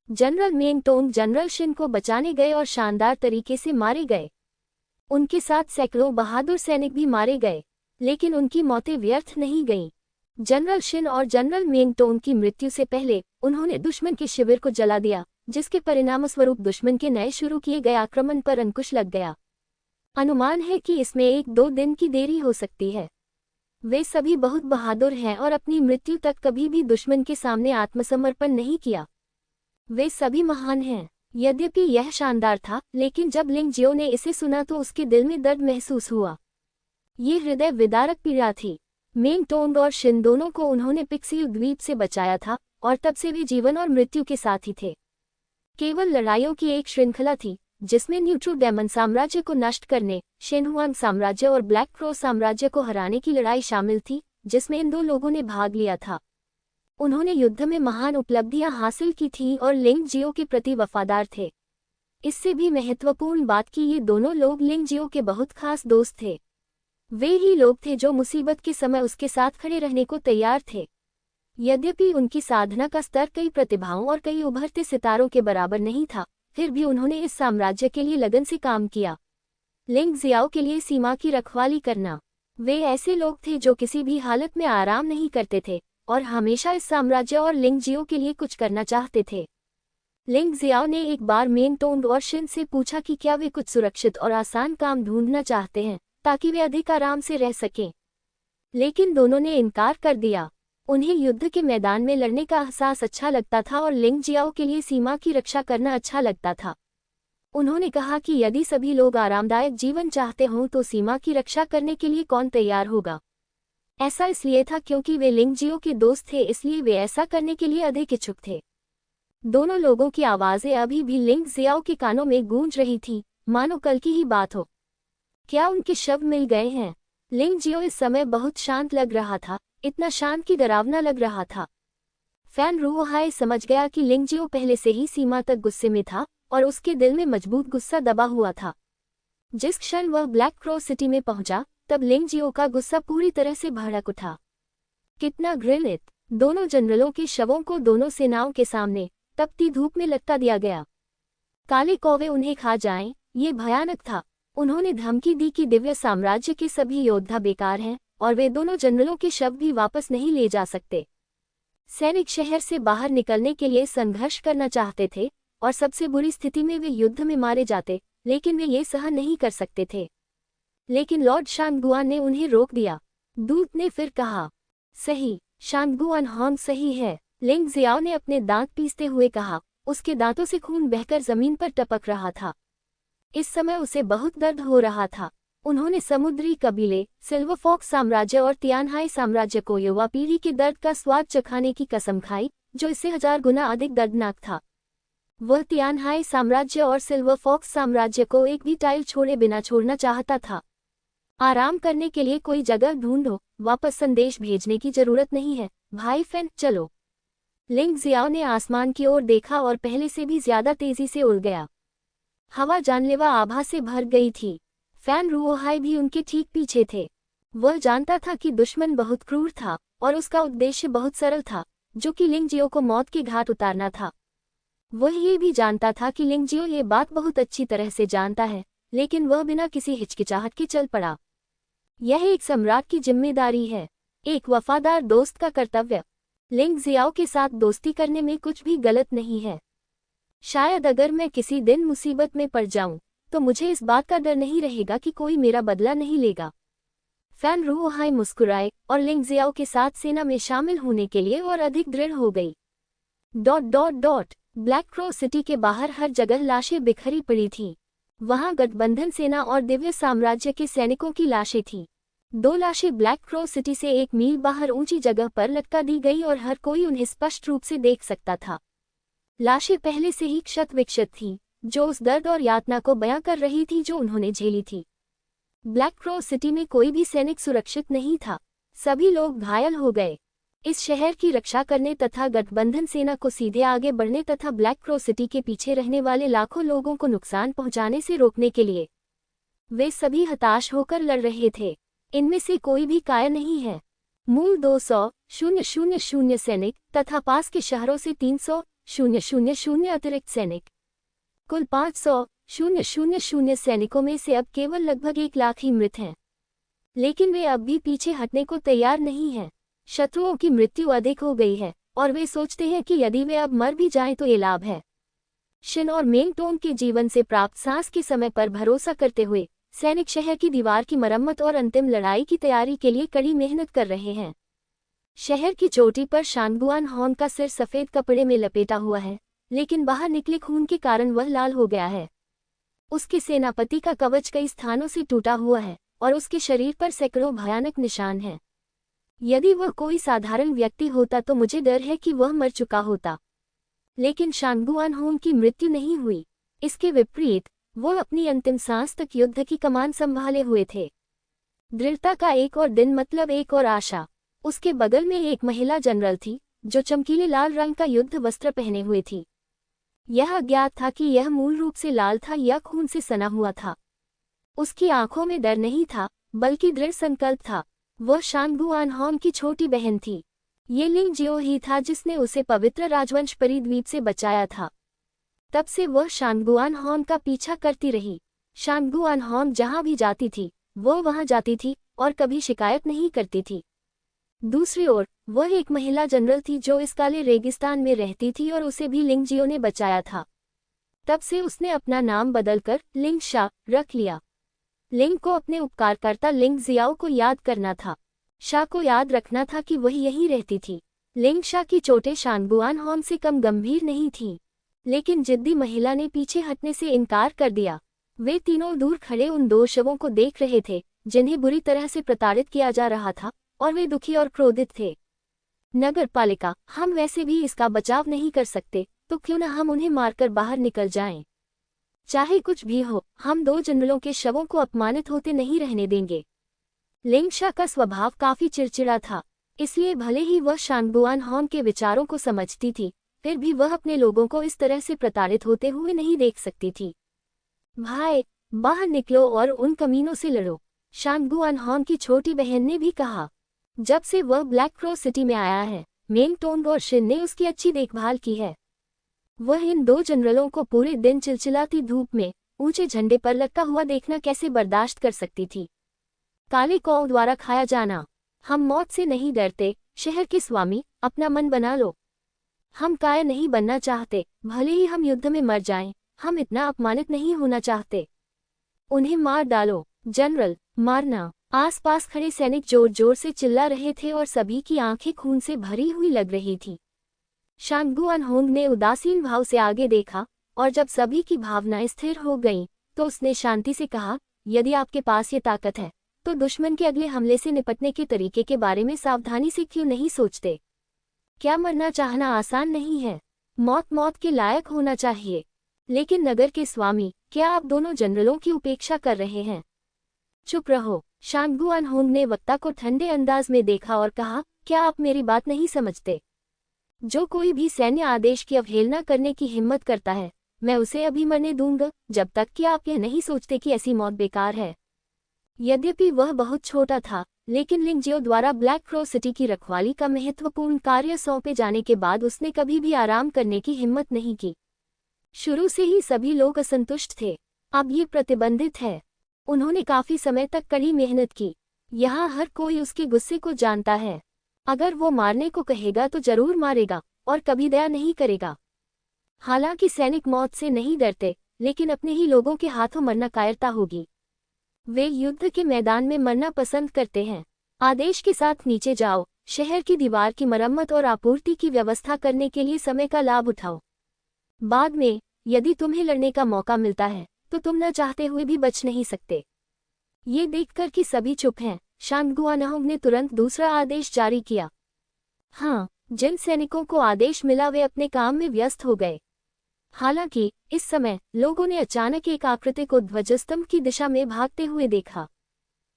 जनरल मेंग टोंग जनरल शिन को बचाने गए और शानदार तरीके से मारे गए। उनके साथ सैकड़ों बहादुर सैनिक भी मारे गए, लेकिन उनकी मौतें व्यर्थ नहीं गईं। जनरल शिन और जनरल मेंग टोंग की मृत्यु से पहले उन्होंने दुश्मन के शिविर को जला दिया, जिसके परिणामस्वरूप दुश्मन के नए शुरू किए गए आक्रमण पर अंकुश लग गया। अनुमान है कि इसमें 1-2 दिन की देरी हो सकती है। वे सभी बहुत बहादुर हैं और अपनी मृत्यु तक कभी भी दुश्मन के सामने आत्मसमर्पण नहीं किया। वे सभी महान हैं। यद्यपि यह शानदार था, लेकिन जब लिंग जियो ने इसे सुना तो उसके दिल में दर्द महसूस हुआ। ये हृदय विदारक पीड़ा थी। मेंग टोंग और शिन दोनों को उन्होंने पिक्सील द्वीप से बचाया था और तब से वे जीवन और मृत्यु के साथ ही थे। केवल लड़ाइयों की एक श्रृंखला थी जिसमें न्यूट्रो डेमन साम्राज्य को नष्ट करने, शेनहुआन साम्राज्य और ब्लैक क्रॉस साम्राज्य को हराने की लड़ाई शामिल थी, जिसमें इन दो लोगों ने भाग लिया था। उन्होंने युद्ध में महान उपलब्धियां हासिल की थीं और लिंग जियो के प्रति वफादार थे। इससे भी महत्वपूर्ण बात कि ये दोनों लोग लिंग जियो के बहुत खास दोस्त थे। वे ही लोग थे जो मुसीबत के समय उसके साथ खड़े रहने को तैयार थे। यद्यपि उनकी साधना का स्तर कई प्रतिभाओं और कई उभरते सितारों के बराबर नहीं था, फिर भी उन्होंने इस साम्राज्य के लिए लगन से काम किया। लिंग जियाओ के लिए सीमा की रखवाली करना। वे ऐसे लोग थे जो किसी भी हालत में आराम नहीं करते थे और हमेशा इस साम्राज्य और लिंग जियो के लिए कुछ करना चाहते थे। लिंग जियाओ ने एक बार मेन टोंग और शिन से पूछा कि क्या वे कुछ सुरक्षित और आसान काम ढूंढना चाहते हैं ताकि वे अधिक आराम से रह सकें, लेकिन दोनों ने इनकार कर दिया। उन्हें युद्ध के मैदान में लड़ने का एहसास अच्छा लगता था और लिंग जियाओ के लिए सीमा की रक्षा करना अच्छा लगता था। उन्होंने कहा कि यदि सभी लोग आरामदायक जीवन चाहते हों तो सीमा की रक्षा करने के लिए कौन तैयार होगा। ऐसा इसलिए था क्योंकि वे लिंग जियो के दोस्त थे, इसलिए वे ऐसा करने के लिए अधिक इच्छुक थे। दोनों लोगों की आवाज़ें अभी भी लिंग जियाओ के कानों में गूंज रही थीं, मानो कल की ही बात हो। क्या उनके शव मिल गए हैं? लिंग जियो इस समय बहुत शांत लग रहा था, इतना शांत कि डरावना लग रहा था। फैन रूहाई समझ गया कि लिंग जियो पहले से ही सीमा तक गुस्से में था और उसके दिल में मजबूत गुस्सा दबा हुआ था। जिस क्षण वह ब्लैक क्रॉस सिटी में पहुंचा, तब लिंग जियो का गुस्सा पूरी तरह से भड़क उठा। कितना घृणित! दोनों जनरलों के शवों को दोनों सेनाओं के सामने तपती धूप में लटका दिया गया। काले कौवे उन्हें खा जाएं, ये भयानक था। उन्होंने धमकी दी कि दिव्य साम्राज्य के सभी योद्धा बेकार हैं और वे दोनों जनरलों के शव भी वापस नहीं ले जा सकते। सैनिक शहर से बाहर निकलने के लिए संघर्ष करना चाहते थे और सबसे बुरी स्थिति में वे युद्ध में मारे जाते, लेकिन वे ये सहन नहीं कर सकते थे। लेकिन लॉर्ड शांगगुआन ने उन्हें रोक दिया। दूत ने फिर कहा, सही, शांगगुआन हॉन्ग सही है। लिंग जियाओ ने अपने दांत पीसते हुए कहा। उसके दांतों से खून बहकर जमीन पर टपक रहा था। इस समय उसे बहुत दर्द हो रहा था। उन्होंने समुद्री कबीले, सिल्वर फॉक्स साम्राज्य और तियानहाई साम्राज्य को युवा पीढ़ी के दर्द का स्वाद चखाने की कसम खाई, जो इससे 1000 गुना अधिक दर्दनाक था। वह तियानहाई साम्राज्य और सिल्वर फॉक्स साम्राज्य को एक भी टाइल छोड़े बिना छोड़ना चाहता था। आराम करने के लिए कोई जगह ढूंढो, वापस संदेश भेजने की जरूरत नहीं है, भाई फैन, चलो। लिंग जियाओ ने आसमान की ओर देखा और पहले से भी ज्यादा तेजी से उड़ गया। हवा जानलेवा आभा से भर गई थी। फैन रूहाई भी उनके ठीक पीछे थे। वह जानता था कि दुश्मन बहुत क्रूर था और उसका उद्देश्य बहुत सरल था, जो कि लिंग जियो को मौत के घाट उतारना था। वह ये भी जानता था कि लिंग जियो ये बात बहुत अच्छी तरह से जानता है, लेकिन वह बिना किसी हिचकिचाहट के चल पड़ा। यह एक सम्राट की जिम्मेदारी है, एक वफादार दोस्त का कर्तव्य। लिंग जियाओ के साथ दोस्ती करने में कुछ भी गलत नहीं है। शायद अगर मैं किसी दिन मुसीबत में पड़ जाऊं, तो मुझे इस बात का डर नहीं रहेगा कि कोई मेरा बदला नहीं लेगा। फैन रूहाई मुस्कुराए और लिंग जियाओ के साथ सेना में शामिल होने के लिए और अधिक दृढ़ हो गई। ... ब्लैक क्रॉस सिटी के बाहर हर जगह लाशें बिखरी पड़ी थीं। वहां गठबंधन सेना और दिव्य साम्राज्य के सैनिकों की लाशें थीं। 2 लाशें ब्लैक क्रॉस सिटी से 1 मील बाहर ऊंची जगह पर लटका दी गई और हर कोई उन्हें स्पष्ट रूप से देख सकता था। लाशें पहले से ही क्षत विक्षत थीं, जो उस दर्द और यातना को बयां कर रही थी जो उन्होंने झेली थी। ब्लैक क्रॉस सिटी में कोई भी सैनिक सुरक्षित नहीं था, सभी लोग घायल हो गए। इस शहर की रक्षा करने तथा गठबंधन सेना को सीधे आगे बढ़ने तथा ब्लैक क्रॉस सिटी के पीछे रहने वाले लाखों लोगों को नुकसान पहुंचाने से रोकने के लिए वे सभी हताश होकर लड़ रहे थे। इनमें से कोई भी कायर नहीं है। मूल 200,000 सैनिक तथा पास के शहरों से 300,000 अतिरिक्त सैनिक, कुल 500,000 सैनिकों में से अब केवल लगभग 1 लाख ही मृत हैं। लेकिन वे अब भी पीछे हटने को तैयार नहीं हैं। शत्रुओं की मृत्यु अधिक हो गई है और वे सोचते हैं कि यदि वे अब मर भी जाएं तो ये लाभ है। शिन और मेंग टोंग के जीवन से प्राप्त सांस के समय पर भरोसा करते हुए सैनिक शहर की दीवार की मरम्मत और अंतिम लड़ाई की तैयारी के लिए कड़ी मेहनत कर रहे हैं। शहर की चोटी पर शांगगुआन हॉन्ग का सिर सफेद कपड़े में लपेटा हुआ है, लेकिन बाहर निकले खून के कारण वह लाल हो गया है। उसके सेनापति का कवच कई स्थानों से टूटा हुआ है और उसके शरीर पर सैकड़ों भयानक निशान हैं। यदि वह कोई साधारण व्यक्ति होता तो मुझे डर है कि वह मर चुका होता। लेकिन शांगुआन होंग की मृत्यु नहीं हुई। इसके विपरीत वो अपनी अंतिम सांस तक युद्ध की कमान संभाले हुए थे। दृढ़ता का एक और दिन मतलब एक और आशा। उसके बगल में एक महिला जनरल थी जो चमकीले लाल रंग का युद्ध वस्त्र पहने हुए थी। यह अज्ञात था कि यह मूल रूप से लाल था या खून से सना हुआ था। उसकी आंखों में डर नहीं था बल्कि दृढ़ संकल्प था। वह शांगुआन होंग की छोटी बहन थी। ये लिंग जियो ही था जिसने उसे पवित्र राजवंश परिद्वीप से बचाया था। तब से वह शांगुआन होंग का पीछा करती रही। शांगुआन होंग जहां भी जाती थी वो वहां जाती थी और कभी शिकायत नहीं करती थी। दूसरी ओर वह एक महिला जनरल थी जो इस काले रेगिस्तान में रहती थी और उसे भी लिंग जियो ने बचाया था। तब से उसने अपना नाम बदलकर लिंग शा रख लिया। लिंग को अपने उपकारकर्ता लिंग जियाओ को याद करना था। शा को याद रखना था कि वही यहीं रहती थी। लिंग शा की चोटें शांगुआन होंग से कम गंभीर नहीं थीं, लेकिन जिद्दी महिला ने पीछे हटने से इनकार कर दिया। वे तीनों दूर खड़े उन दो शवों को देख रहे थे जिन्हें बुरी तरह से प्रताड़ित किया जा रहा था और वे दुखी और क्रोधित थे। नगरपालिका, हम वैसे भी इसका बचाव नहीं कर सकते, तो क्यों न हम उन्हें मारकर बाहर निकल जाएं। चाहे कुछ भी हो, हम दो जनरलों के शवों को अपमानित होते नहीं रहने देंगे। लिंग शा का स्वभाव काफी चिड़चिड़ा था, इसलिए भले ही वह शांगुआन होंग के विचारों को समझती थी, फिर भी वह अपने लोगों को इस तरह से प्रताड़ित होते हुए नहीं देख सकती थी। भाई, बाहर निकलो और उन कमीनों से लड़ो, शांगुआन होंग की छोटी बहन ने भी कहा। जब से वह ब्लैक क्रॉ सिटी में आया है, मेंग टोंग और शिन ने उसकी अच्छी देखभाल की है। वह इन दो जनरलों को पूरे दिन चिलचिलाती धूप में ऊंचे झंडे पर लटका हुआ देखना कैसे बर्दाश्त कर सकती थी। काले कौओं द्वारा खाया जाना। हम मौत से नहीं डरते, शहर के स्वामी, अपना मन बना लो। हम कायर नहीं बनना चाहते, भले ही हम युद्ध में मर जाएं, हम इतना अपमानित नहीं होना चाहते। उन्हें मार डालो, जनरल, मारना। आसपास खड़े सैनिक जोर जोर से चिल्ला रहे थे और सभी की आंखें खून से भरी हुई लग रही थी। शांगुआन होंग ने उदासीन भाव से आगे देखा और जब सभी की भावनाएं स्थिर हो गईं, तो उसने शांति से कहा, यदि आपके पास ये ताकत है तो दुश्मन के अगले हमले से निपटने के तरीके के बारे में सावधानी से क्यों नहीं सोचते? क्या मरना चाहना आसान नहीं है? मौत के लायक होना चाहिए। लेकिन नगर के स्वामी, क्या आप दोनों जनरलों की उपेक्षा कर रहे हैं? चुप रहो। शांगुआन होंग ने वक्ता को ठंडे अंदाज में देखा और कहा, क्या आप मेरी बात नहीं समझते? जो कोई भी सैन्य आदेश की अवहेलना करने की हिम्मत करता है, मैं उसे अभी मरने दूंगा, जब तक कि आप यह नहीं सोचते कि ऐसी मौत बेकार है। यद्यपि वह बहुत छोटा था, लेकिन लिंग जियो द्वारा ब्लैक क्रॉ सिटी की रखवाली का महत्वपूर्ण कार्य सौंपे जाने के बाद उसने कभी भी आराम करने की हिम्मत नहीं की। शुरू से ही सभी लोग असंतुष्ट थे। अब ये प्रतिबंधित है। उन्होंने काफी समय तक कड़ी मेहनत की। यहाँ हर कोई उसके गुस्से को जानता है। अगर वो मारने को कहेगा तो जरूर मारेगा और कभी दया नहीं करेगा। हालांकि सैनिक मौत से नहीं डरते, लेकिन अपने ही लोगों के हाथों मरना कायरता होगी। वे युद्ध के मैदान में मरना पसंद करते हैं। आदेश के साथ नीचे जाओ, शहर की दीवार की मरम्मत और आपूर्ति की व्यवस्था करने के लिए समय का लाभ उठाओ। बाद में, यदि तुम्हें लड़ने का मौका मिलता है, तो तुम न चाहते हुए भी बच नहीं सकते। ये देखकर कि सभी चुप हैं, शांगुआन होंग ने तुरंत दूसरा आदेश जारी किया। हाँ, जिन सैनिकों को आदेश मिला वे अपने काम में व्यस्त हो गए। हालांकि इस समय लोगों ने अचानक एक आकृति को ध्वजस्तंभ की दिशा में भागते हुए देखा।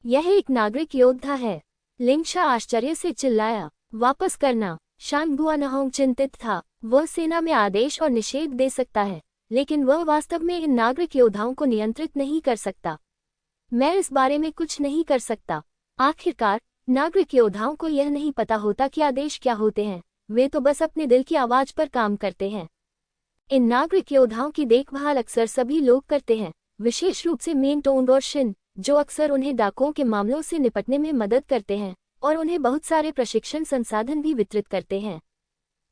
यह एक नागरिक योद्धा है। लिंग शा आश्चर्य से चिल्लाया, वापस करना। शांगुआन होंग चिंतित था। वह सेना में आदेश और निषेध दे सकता है, लेकिन वह वास्तव में इन नागरिक योद्धाओं को नियंत्रित नहीं कर सकता। मैं इस बारे में कुछ नहीं कर सकता। आखिरकार नागरिक योद्धाओं को यह नहीं पता होता कि आदेश क्या होते हैं। वे तो बस अपने दिल की आवाज पर काम करते हैं। इन नागरिक योद्धाओं की देखभाल अक्सर सभी लोग करते हैं, विशेष रूप से मेंग टोंग और शिन, जो अक्सर उन्हें डाकुओं के मामलों से निपटने में मदद करते हैं और उन्हें बहुत सारे प्रशिक्षण संसाधन भी वितरित करते हैं।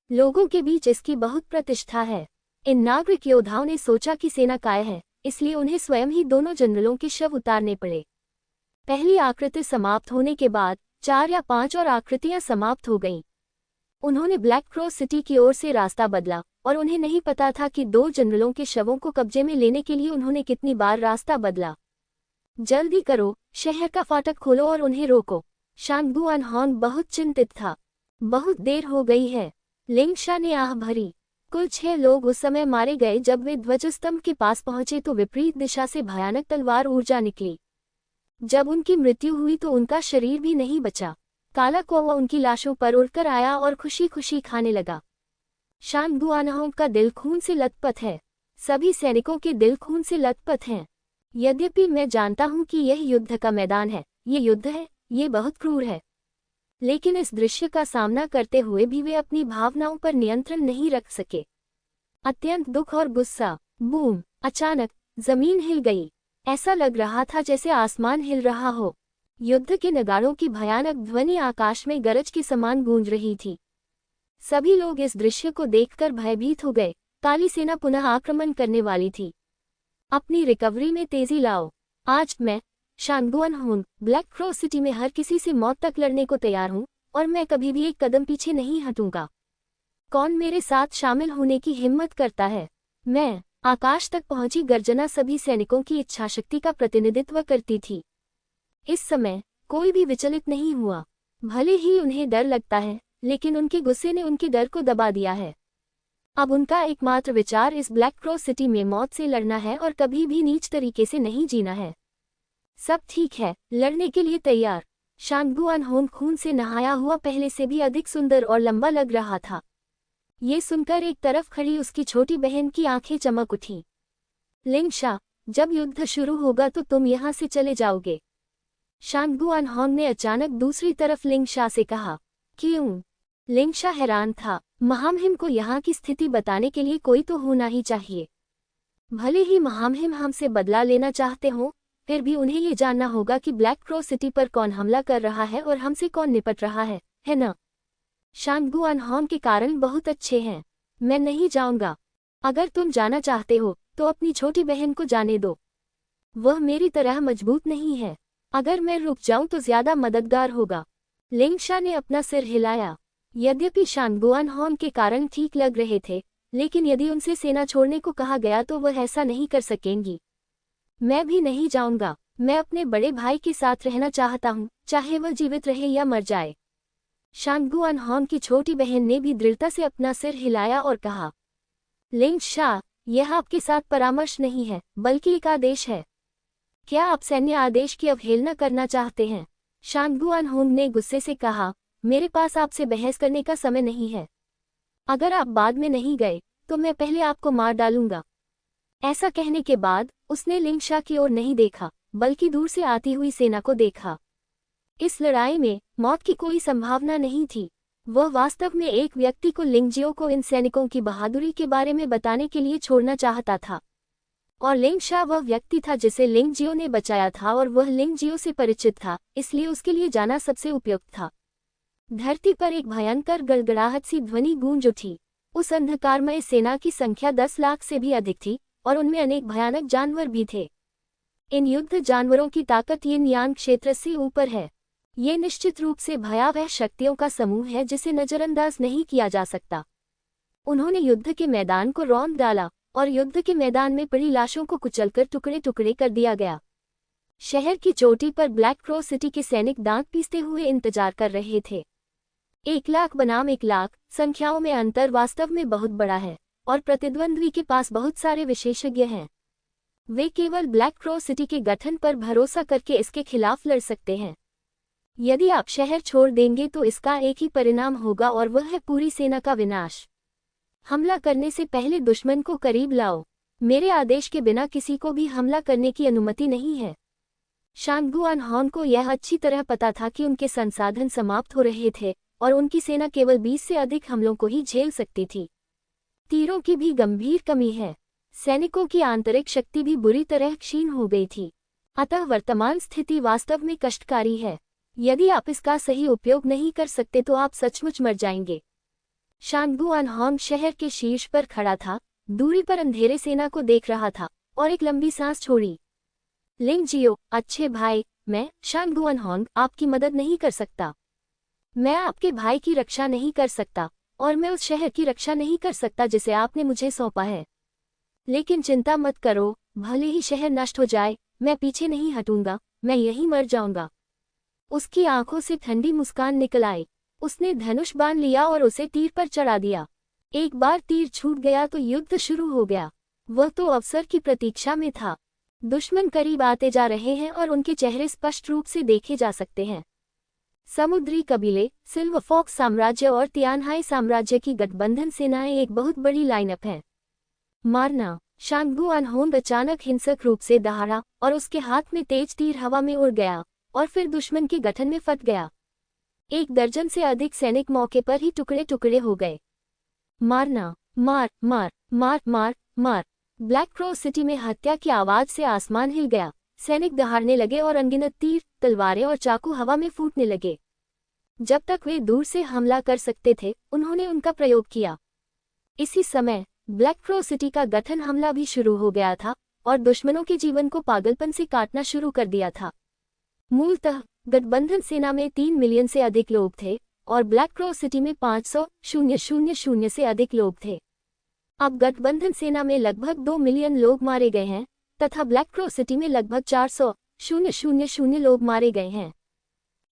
लोगों के बीच इसकी बहुत प्रतिष्ठा है। इन नागरिक योद्धाओं ने सोचा कि सेना काय है, इसलिए उन्हें स्वयं ही दोनों जनरलों के शव उतारने पड़े। पहली आकृति समाप्त होने के बाद 4 या 5 और आकृतियां समाप्त हो गईं। उन्होंने ब्लैक क्रॉ सिटी की ओर से रास्ता बदला और उन्हें नहीं पता था कि 2 जनरलों के शवों को कब्जे में लेने के लिए उन्होंने कितनी बार रास्ता बदला। जल्दी करो, शहर का फाटक खोलो और उन्हें रोको। शांगुआनहोंग बहुत चिंतित था। बहुत देर हो गई है, लिंगशा ने आह भरी। कुल 6 लोग उस समय मारे गए जब वे ध्वजस्तंभ के पास पहुंचे तो विपरीत दिशा से भयानक तलवार ऊर्जा निकली। जब उनकी मृत्यु हुई तो उनका शरीर भी नहीं बचा। काला कौवा उनकी लाशों पर उड़कर आया और खुशी खुशी खाने लगा। शांगुआनहोंग का दिल खून से लथपथ है। सभी सैनिकों के दिल खून से लथपथ हैं। यद्यपि मैं जानता हूं कि यह युद्ध का मैदान है, ये युद्ध है, ये बहुत क्रूर है, लेकिन इस दृश्य का सामना करते हुए भी वे अपनी भावनाओं पर नियंत्रण नहीं रख सके। अत्यंत दुख और गुस्सा। बूम! अचानक जमीन हिल गई। ऐसा लग रहा था जैसे आसमान हिल रहा हो। युद्ध के नगाड़ों की भयानक ध्वनि आकाश में गरज के समान गूंज रही थी। सभी लोग इस दृश्य को देखकर भयभीत हो गए। काली सेना पुनः आक्रमण करने वाली थी। अपनी रिकवरी में तेजी लाओ। आज मैं, शांगुआनहोंग, ब्लैक क्रॉस सिटी में हर किसी से मौत तक लड़ने को तैयार हूं और मैं कभी भी एक कदम पीछे नहीं हटूंगा। कौन मेरे साथ शामिल होने की हिम्मत करता है? मैं। आकाश तक पहुंची गर्जना सभी सैनिकों की इच्छाशक्ति का प्रतिनिधित्व करती थी। इस समय कोई भी विचलित नहीं हुआ। भले ही उन्हें डर लगता है, लेकिन उनके गुस्से ने उनके डर को दबा दिया है। अब उनका एकमात्र विचार इस ब्लैक क्रॉस सिटी में मौत से लड़ना है और कभी भी नीच तरीके से नहीं जीना है। सब ठीक है, लड़ने के लिए तैयार। शांगुआनहोंग खून से नहाया हुआ पहले से भी अधिक सुंदर और लंबा लग रहा था। ये सुनकर एक तरफ खड़ी उसकी छोटी बहन की आंखें चमक उठी। लिंगशा, जब युद्ध शुरू होगा तो तुम यहाँ से चले जाओगे। शांगुआनहोंग ने अचानक दूसरी तरफ लिंगशा से कहा। क्यों? लिंगशा हैरान था। महामहिम को यहाँ की स्थिति बताने के लिए कोई तो होना ही चाहिए। भले ही महामहिम हमसे बदला लेना चाहते हो, फिर भी उन्हें ये जानना होगा कि ब्लैक क्रॉस सिटी पर कौन हमला कर रहा है और हमसे कौन निपट रहा है ना? शांगुआनहोंग के कारण बहुत अच्छे हैं। मैं नहीं जाऊंगा। अगर तुम जाना चाहते हो तो अपनी छोटी बहन को जाने दो। वह मेरी तरह मजबूत नहीं है। अगर मैं रुक जाऊं तो ज्यादा मददगार होगा। लिंगशा ने अपना सिर हिलाया। यद्यपि शांगुआनहोंग के कारण ठीक लग रहे थे, लेकिन यदि उनसे सेना छोड़ने को कहा गया तो वह ऐसा नहीं कर सकेंगी। मैं भी नहीं जाऊंगा। मैं अपने बड़े भाई के साथ रहना चाहता हूं, चाहे वह जीवित रहे या मर जाए। शांगुआनहोंग की छोटी बहन ने भी दृढ़ता से अपना सिर हिलाया और कहा। लिंगशा, यह आपके साथ परामर्श नहीं है, बल्कि एक आदेश है। क्या आप सैन्य आदेश की अवहेलना करना चाहते हैं? शांगुआनहोंग ने गुस्से से कहा। मेरे पास आपसे बहस करने का समय नहीं है। अगर आप बाद में नहीं गए तो मैं पहले आपको मार डालूंगा। ऐसा कहने के बाद उसने लिंगशा की ओर नहीं देखा, बल्कि दूर से आती हुई सेना को देखा। इस लड़ाई में मौत की कोई संभावना नहीं थी। वह वास्तव में एक व्यक्ति को, लिंगजियो को, इन सैनिकों की बहादुरी के बारे में बताने के लिए छोड़ना चाहता था। और लिंगशा वह व्यक्ति था जिसे लिंगजियो ने बचाया था और वह लिंगजियो से परिचित था, इसलिए उसके लिए जाना सबसे उपयुक्त था। धरती पर एक भयंकर गड़गड़ाहट सी ध्वनि गूंज उठी। उस अंधकारमय सेना की संख्या 10 लाख से भी अधिक थी और उनमें अनेक भयानक जानवर भी थे। इन युद्ध जानवरों की ताकत यिन यांग क्षेत्र से ऊपर है। ये निश्चित रूप से भयावह शक्तियों का समूह है जिसे नजरअंदाज नहीं किया जा सकता। उन्होंने युद्ध के मैदान को रौंद डाला और युद्ध के मैदान में पड़ी लाशों को कुचलकर टुकड़े टुकड़े कर दिया गया। शहर की चोटी पर ब्लैक क्रॉस सिटी के सैनिक दांत पीसते हुए इंतजार कर रहे थे। 1 लाख बनाम 1 लाख, संख्याओं में अंतर वास्तव में बहुत बड़ा है और प्रतिद्वंद्वी के पास बहुत सारे विशेषज्ञ हैं। वे केवल ब्लैक क्रॉस सिटी के गठन पर भरोसा करके इसके खिलाफ लड़ सकते हैं। यदि आप शहर छोड़ देंगे तो इसका एक ही परिणाम होगा और वह है पूरी सेना का विनाश। हमला करने से पहले दुश्मन को करीब लाओ। मेरे आदेश के बिना किसी को भी हमला करने की अनुमति नहीं है। शांगुआनहोंग को यह अच्छी तरह पता था कि उनके संसाधन समाप्त हो रहे थे और उनकी सेना केवल 20 से अधिक हमलों को ही झेल सकती थी। तीरों की भी गंभीर कमी है। सैनिकों की आंतरिक शक्ति भी बुरी तरह क्षीण हो गई थी। अतः वर्तमान स्थिति वास्तव में कष्टकारी है। यदि आप इसका सही उपयोग नहीं कर सकते तो आप सचमुच मर जाएंगे। शांगुआनहोंग शहर के शीर्ष पर खड़ा था, दूरी पर अंधेरे सेना को देख रहा था और एक लंबी सांस छोड़ी। लिंगजियो, अच्छे भाई, मैं, शांगुआनहोंग, आपकी मदद नहीं कर सकता। मैं आपके भाई की रक्षा नहीं कर सकता और मैं उस शहर की रक्षा नहीं कर सकता जिसे आपने मुझे सौंपा है। लेकिन चिंता मत करो, भले ही शहर नष्ट हो जाए, मैं पीछे नहीं हटूंगा, मैं यहीं मर जाऊंगा। उसकी आंखों से ठंडी मुस्कान निकल आई। उसने धनुष बाण लिया और उसे तीर पर चढ़ा दिया। एक बार तीर छूट गया तो युद्ध शुरू हो गया। वह तो अवसर की प्रतीक्षा में था। दुश्मन करीब आते जा रहे हैं और उनके चेहरे स्पष्ट रूप से देखे जा सकते हैं। समुद्री कबीले, सिल्वर फॉक्स साम्राज्य और तियानहाई साम्राज्य की गठबंधन सेनाएं एक बहुत बड़ी लाइनअप है। मारना। शांगगुआनहोंग अचानक हिंसक रूप से दहाड़ा और उसके हाथ में तेज तीर हवा में उड़ गया और फिर दुश्मन के गठन में फट गया। 1 दर्जन से अधिक सैनिक मौके पर ही टुकड़े टुकड़े हो गए। मारना। मार मार मार मार मार। ब्लैक क्रॉस सिटी में हत्या की आवाज से आसमान हिल गया। सैनिक दहाड़ने लगे और अनगिनत तीर, तलवारें और चाकू हवा में फूटने लगे। जब तक वे दूर से हमला कर सकते थे, उन्होंने उनका प्रयोग किया। इसी समय ब्लैक क्रॉस सिटी का गठन हमला भी शुरू हो गया था और दुश्मनों के जीवन को पागलपन से काटना शुरू कर दिया था। मूलतः गठबंधन सेना में 3 मिलियन से अधिक लोग थे और ब्लैक क्रॉस सिटी में 500,000 से अधिक लोग थे। अब गठबंधन सेना में लगभग 2 मिलियन लोग मारे गए हैं तथा ब्लैक क्रॉस सिटी में लगभग 400,000 लोग मारे गए हैं।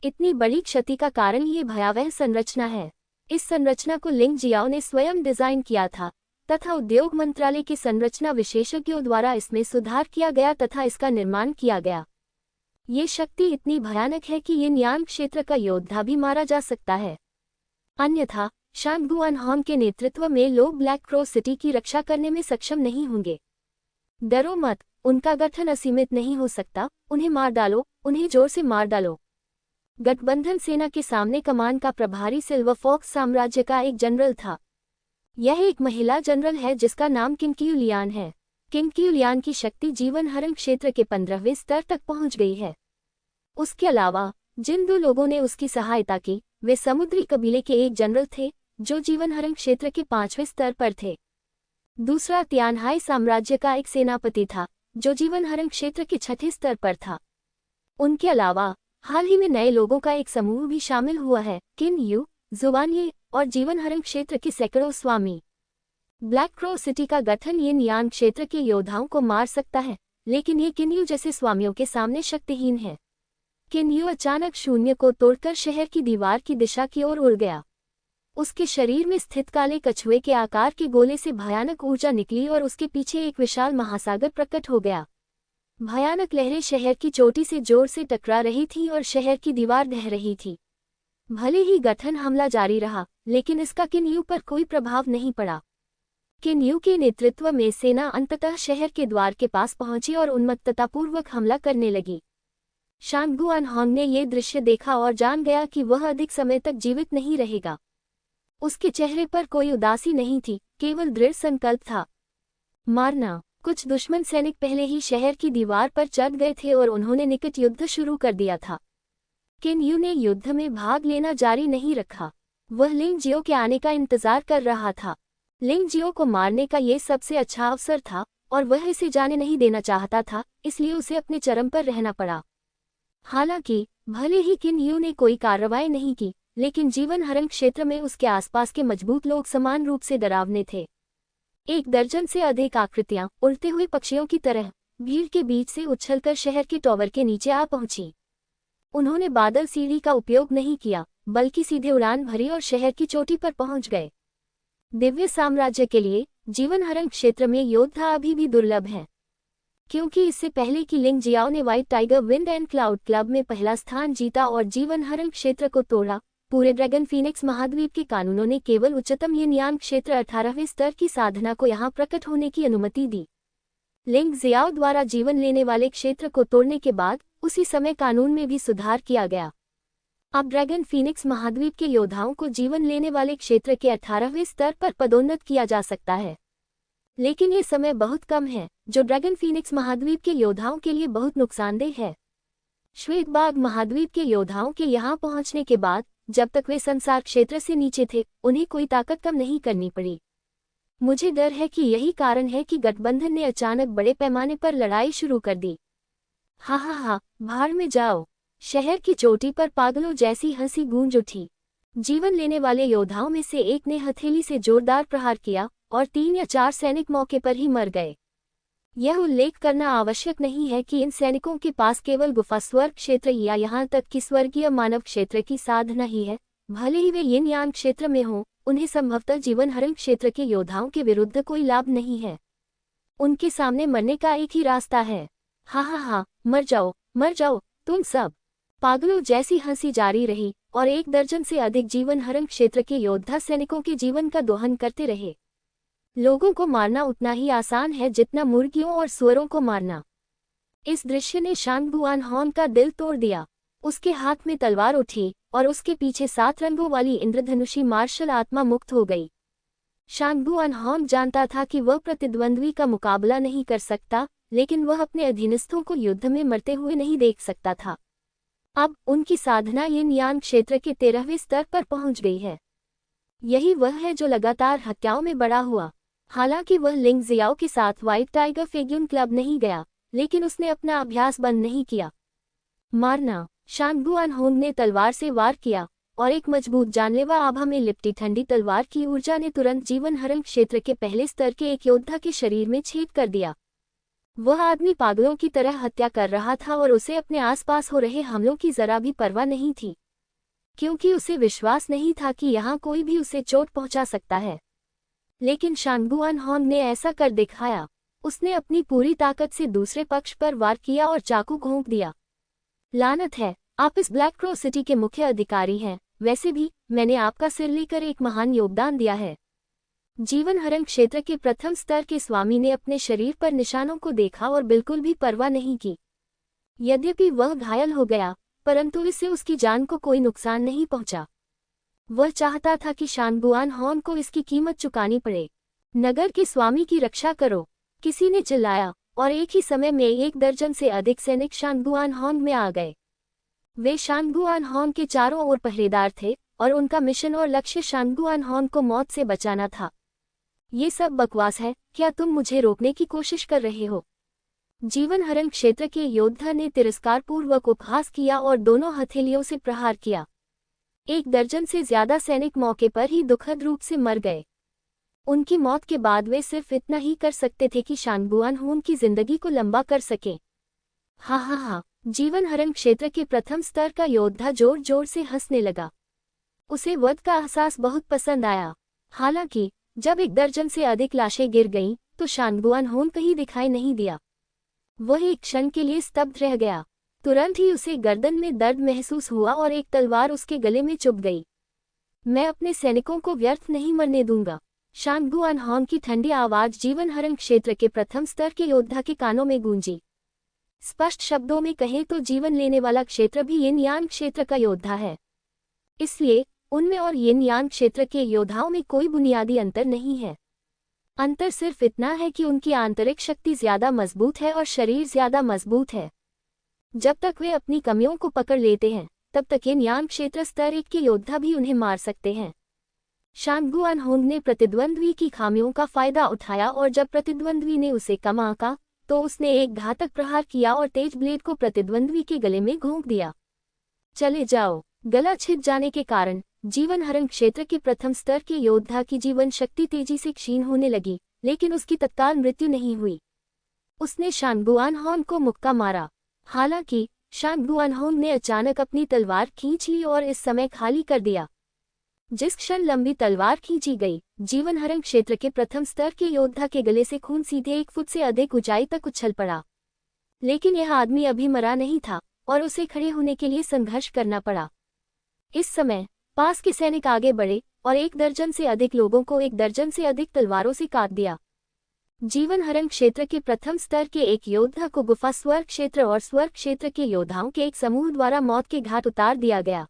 इतनी बड़ी क्षति का कारण ये भयावह संरचना है। इस संरचना को लिंग जियाओ ने स्वयं डिजाइन किया था तथा उद्योग मंत्रालय के संरचना विशेषज्ञों द्वारा इसमें सुधार किया गया तथा इसका निर्माण किया गया। ये शक्ति इतनी भयानक है कि ये नियान क्षेत्र का योद्धा भी मारा जा सकता है। अन्यथा शांगगुआनहोंग के नेतृत्व में लोग ब्लैक क्रॉस सिटी की रक्षा करने में सक्षम नहीं होंगे। डरो मत, उनका गठन असीमित नहीं हो सकता। उन्हें मार डालो, उन्हें जोर से मार डालो। गठबंधन सेना के सामने कमान का प्रभारी सिल्वर फॉक्स साम्राज्य का एक जनरल था। यह एक महिला जनरल है जिसका नाम किंगक्यू लियान है। किंगक्यू लियान की शक्ति जीवन हरण क्षेत्र के 15वें स्तर तक पहुंच गई है। उसके अलावा जिन 2 लोगों ने उसकी सहायता की, वे समुद्री कबीले के एक जनरल थे जो जीवन हरण क्षेत्र के 5वें स्तर पर थे। दूसरा तियानहाई साम्राज्य का एक सेनापति था जो जीवन हरण क्षेत्र के 6ठे स्तर पर था। उनके अलावा हाल ही में नए लोगों का एक समूह भी शामिल हुआ है, किन यू, जुवानिये और जीवन हरण क्षेत्र के सैकड़ों स्वामी। ब्लैक क्रॉस सिटी का गठन ये नियान क्षेत्र के योद्धाओं को मार सकता है, लेकिन ये किन्यू जैसे स्वामियों के सामने शक्तिहीन है। किन्यू अचानक शून्य को तोड़कर शहर की दीवार की दिशा की ओर उड़ गया। उसके शरीर में स्थित काले कछुए के आकार के गोले से भयानक ऊर्जा निकली और उसके पीछे एक विशाल महासागर प्रकट हो गया। भयानक लहरें शहर की चोटी से जोर से टकरा रही थीं और शहर की दीवार ढह रही थी। भले ही गठन हमला जारी रहा, लेकिन इसका किन्यू पर कोई प्रभाव नहीं पड़ा। किन्यू के नेतृत्व में सेना अंततः शहर के द्वार के पास पहुंची और उन्मत्ततापूर्वक हमला करने लगी। शांगगुआनहोंग ने ये दृश्य देखा और जान गया कि वह अधिक समय तक जीवित नहीं रहेगा। उसके चेहरे पर कोई उदासी नहीं थी, केवल दृढ़ संकल्प था। मारना। कुछ दुश्मन सैनिक पहले ही शहर की दीवार पर चढ़ गए थे और उन्होंने निकट युद्ध शुरू कर दिया था। किन्यू ने युद्ध में भाग लेना जारी नहीं रखा। वह लिंग जियो के आने का इंतजार कर रहा था। लिंग जियो को मारने का ये सबसे अच्छा अवसर था और वह इसे जाने नहीं देना चाहता था, इसलिए उसे अपने चरम पर रहना पड़ा। हालांकि भले ही किन्यू ने कोई कार्रवाई नहीं की, लेकिन जीवन हरण क्षेत्र में उसके आसपास के मजबूत लोग समान रूप से डरावने थे। 1 दर्जन से अधिक आकृतियां उड़ते हुए पक्षियों की तरह भीड़ के बीच से उछलकर शहर के टॉवर के नीचे आ पहुंची। उन्होंने बादल सीढ़ी का उपयोग नहीं किया, बल्कि सीधे उड़ान भरी और शहर की चोटी पर पहुंच गए। दिव्य साम्राज्य के लिए जीवन हरण क्षेत्र में योद्धा अभी भी दुर्लभ हैं, क्योंकि इससे पहले कि लिंग जियाओ ने white tiger wind and cloud club में पहला स्थान जीता और जीवन हरण क्षेत्र को तोड़ा, पूरे ड्रैगन फीनिक्स महाद्वीप के कानूनों ने केवल उच्चतम यिनयान क्षेत्र 18वें स्तर की साधना को यहां प्रकट होने की अनुमति दी। लिंग जियाओ द्वारा जीवन लेने वाले क्षेत्र को तोड़ने के बाद उसी समय कानून में भी सुधार किया गया। अब ड्रैगन फीनिक्स महाद्वीप के योद्धाओं को जीवन लेने वाले क्षेत्र के 18वें स्तर पर पदोन्नत किया जा सकता है, लेकिन ये समय बहुत कम है, जो ड्रैगन फीनिक्स महाद्वीप के योद्धाओं के लिए बहुत नुकसानदेह है। श्वेतबाग महाद्वीप के योद्धाओं के यहाँ पहुँचने के बाद जब तक वे संसार क्षेत्र से नीचे थे, उन्हें कोई ताकत कम नहीं करनी पड़ी। मुझे डर है कि यही कारण है कि गठबंधन ने अचानक बड़े पैमाने पर लड़ाई शुरू कर दी। हा हा हा, भाड़ में जाओ। शहर की चोटी पर पागलों जैसी हंसी गूंज उठी। जीवन लेने वाले योद्धाओं में से एक ने हथेली से जोरदार प्रहार किया और 3 या 4 सैनिक मौके पर ही मर गए। यह उल्लेख करना आवश्यक नहीं है कि इन सैनिकों के पास केवल गुफा स्वर्ग क्षेत्र या यहाँ तक कि स्वर्गीय मानव क्षेत्र की साधना ही है। भले ही वे यिन यान क्षेत्र में हों, उन्हें संभवतः जीवन हरण क्षेत्र के योद्धाओं के विरुद्ध कोई लाभ नहीं है। उनके सामने मरने का एक ही रास्ता है। हा, मर जाओ तुम सब। पागलों जैसी हंसी जारी रही और 1 दर्जन से अधिक जीवन हरण क्षेत्र के योद्धा सैनिकों के जीवन का दोहन करते रहे। लोगों को मारना उतना ही आसान है जितना मुर्गियों और सुअरों को मारना। इस दृश्य ने शांग बुआनहॉन का दिल तोड़ दिया। उसके हाथ में तलवार उठी और उसके पीछे 7 रंगों वाली इंद्रधनुषी मार्शल आत्मा मुक्त हो गई। शांग बुआनहॉन जानता था कि वह प्रतिद्वंद्वी का मुकाबला नहीं कर सकता, लेकिन वह अपने अधीनस्थों को युद्ध में मरते हुए नहीं देख सकता था। अब उनकी साधना यिन यान क्षेत्र के 13वें स्तर पर पहुंच गई है। यही वह है जो लगातार हत्याओं में बड़ा हुआ। हालांकि वह लिंग जियाओ के साथ व्हाइट टाइगर फेग्यून क्लब नहीं गया, लेकिन उसने अपना अभ्यास बंद नहीं किया। मारना। शांग बुआनहॉन ने तलवार से वार किया और एक मजबूत जानलेवा आभा में लिपटी ठंडी तलवार की ऊर्जा ने तुरंत जीवन हरण क्षेत्र के पहले स्तर के एक योद्धा के शरीर में छेद कर दिया। वह आदमी पागलों की तरह हत्या कर रहा था और उसे अपने आसपास हो रहे हमलों की जरा भी परवाह नहीं थी, क्योंकि उसे विश्वास नहीं था कि यहाँ कोई भी उसे चोट पहुंचा सकता है। लेकिन शांग बुआनहॉन ने ऐसा कर दिखाया। उसने अपनी पूरी ताकत से दूसरे पक्ष पर वार किया और चाकू घोंप दिया। लानत है, आप इस ब्लैक क्रो सिटी के मुख्य अधिकारी हैं। वैसे भी मैंने आपका सिर लेकर एक महान योगदान दिया है। जीवन हरण क्षेत्र के प्रथम स्तर के स्वामी ने अपने शरीर पर निशानों को देखा और बिल्कुल भी परवाह नहीं की। यद्यपि वह घायल हो गया, परंतु इससे उसकी जान को कोई नुकसान नहीं पहुंचा। वह चाहता था कि शांग बुआनहॉन को इसकी कीमत चुकानी पड़े। नगर के स्वामी की रक्षा करो, किसी ने चिल्लाया, और एक ही समय में 1 दर्जन से अधिक सैनिक शांग बुआनहॉन में आ गए। वे शांग बुआनहॉन के चारों ओर पहरेदार थे और उनका मिशन और लक्ष्य शांग बुआनहॉन को मौत से बचाना था। ये सब बकवास है, क्या तुम मुझे रोकने की कोशिश कर रहे हो? जीवन हरण क्षेत्र के योद्धा ने तिरस्कारपूर्वक उपहास किया और दोनों हथेलियों से प्रहार किया। 1 दर्जन से ज्यादा सैनिक मौके पर ही दुखद रूप से मर गए। उनकी मौत के बाद वे सिर्फ इतना ही कर सकते थे कि शांग बुआनहॉन की जिंदगी को लंबा कर सकें। हा, जीवन हरण क्षेत्र के प्रथम स्तर का योद्धा जोर जोर से हंसने लगा। उसे वध का एहसास बहुत पसंद आया। हालांकि जब 1 दर्जन से अधिक लाशें गिर गईं, तो शांग बुआनहॉन कहीं दिखाई नहीं दिया। वह एक क्षण के लिए स्तब्ध रह गया। तुरंत ही उसे गर्दन में दर्द महसूस हुआ और एक तलवार उसके गले में चुभ गई। मैं अपने सैनिकों को व्यर्थ नहीं मरने दूंगा। शांग बुआनहॉन की ठंडी आवाज जीवन हरण क्षेत्र के प्रथम स्तर के योद्धा के कानों में गूंजी। स्पष्ट शब्दों में कहें तो जीवन लेने वाला क्षेत्र भी यिन यान क्षेत्र का योद्धा है। इसलिए उनमें और यिन यान क्षेत्र के योद्धाओं में कोई बुनियादी अंतर नहीं है। अंतर सिर्फ इतना है कि उनकी आंतरिक शक्ति ज्यादा मजबूत है और शरीर ज्यादा मजबूत है। जब तक वे अपनी कमियों को पकड़ लेते हैं, तब तक यिन यान क्षेत्र स्तर 1 के योद्धा भी उन्हें मार सकते हैं। शांग बुआनहॉन ने प्रतिद्वंद्वी की खामियों का फायदा उठाया और जब प्रतिद्वंद्वी ने उसे कम आंका, तो उसने एक घातक प्रहार किया और तेज ब्लेड को प्रतिद्वंद्वी के गले में घोंप दिया। चले जाओ। गला छिद जाने के कारण जीवन हरण क्षेत्र के प्रथम स्तर के योद्धा की जीवन शक्ति तेजी से क्षीण होने लगी, लेकिन उसकी तत्काल मृत्यु नहीं हुई। उसने शांग बुआनहॉन को मुक्का मारा। हालांकि शांग बुआनहॉन ने अचानक अपनी तलवार खींच ली और इस समय खाली कर दिया। जिस क्षण लंबी तलवार खींची गई, जीवन हरण क्षेत्र के प्रथम स्तर के योद्धा के गले से खून सीधे 1 फुट से अधिक ऊंचाई तक उछल पड़ा। लेकिन यह आदमी अभी मरा नहीं था और उसे खड़े होने के लिए संघर्ष करना पड़ा। इस समय पास के सैनिक आगे बढ़े और 1 दर्जन से अधिक लोगों को 1 दर्जन से अधिक तलवारों से काट दिया। जीवन हरण क्षेत्र के प्रथम स्तर के एक योद्धा को गुफा स्वर्ग क्षेत्र और स्वर्ग क्षेत्र के योद्धाओं के एक समूह द्वारा मौत के घाट उतार दिया गया।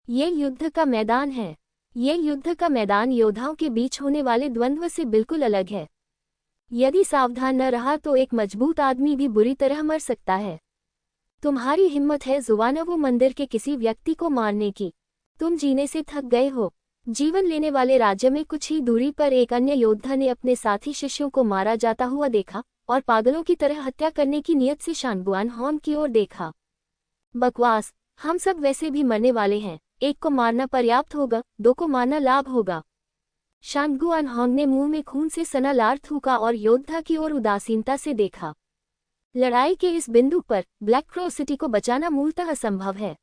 ये युद्ध का मैदान है। ये युद्ध का मैदान योद्धाओं के बीच होने वाले द्वंद्व से बिल्कुल अलग है। यदि सावधान न रहा तो एक मजबूत आदमी भी बुरी तरह मर सकता है। तुम्हारी हिम्मत है जुवानवो मंदिर के किसी व्यक्ति को मारने की। तुम जीने से थक गए हो। जीवन लेने वाले राज्य में कुछ ही दूरी पर एक अन्य योद्धा ने अपने साथी शिष्यों को मारा जाता हुआ देखा और पागलों की तरह हत्या करने की नियत से शांग बुआनहॉन की ओर देखा। बकवास, हम सब वैसे भी मरने वाले हैं। 1 को मारना पर्याप्त होगा, 2 को मारना लाभ होगा। शांगगुआनहोंग ने मुंह में खून से सना लार थूका और योद्धा की ओर उदासीनता से देखा। लड़ाई के इस बिंदु पर ब्लैक क्रॉ सिटी को बचाना मूलतः असंभव है।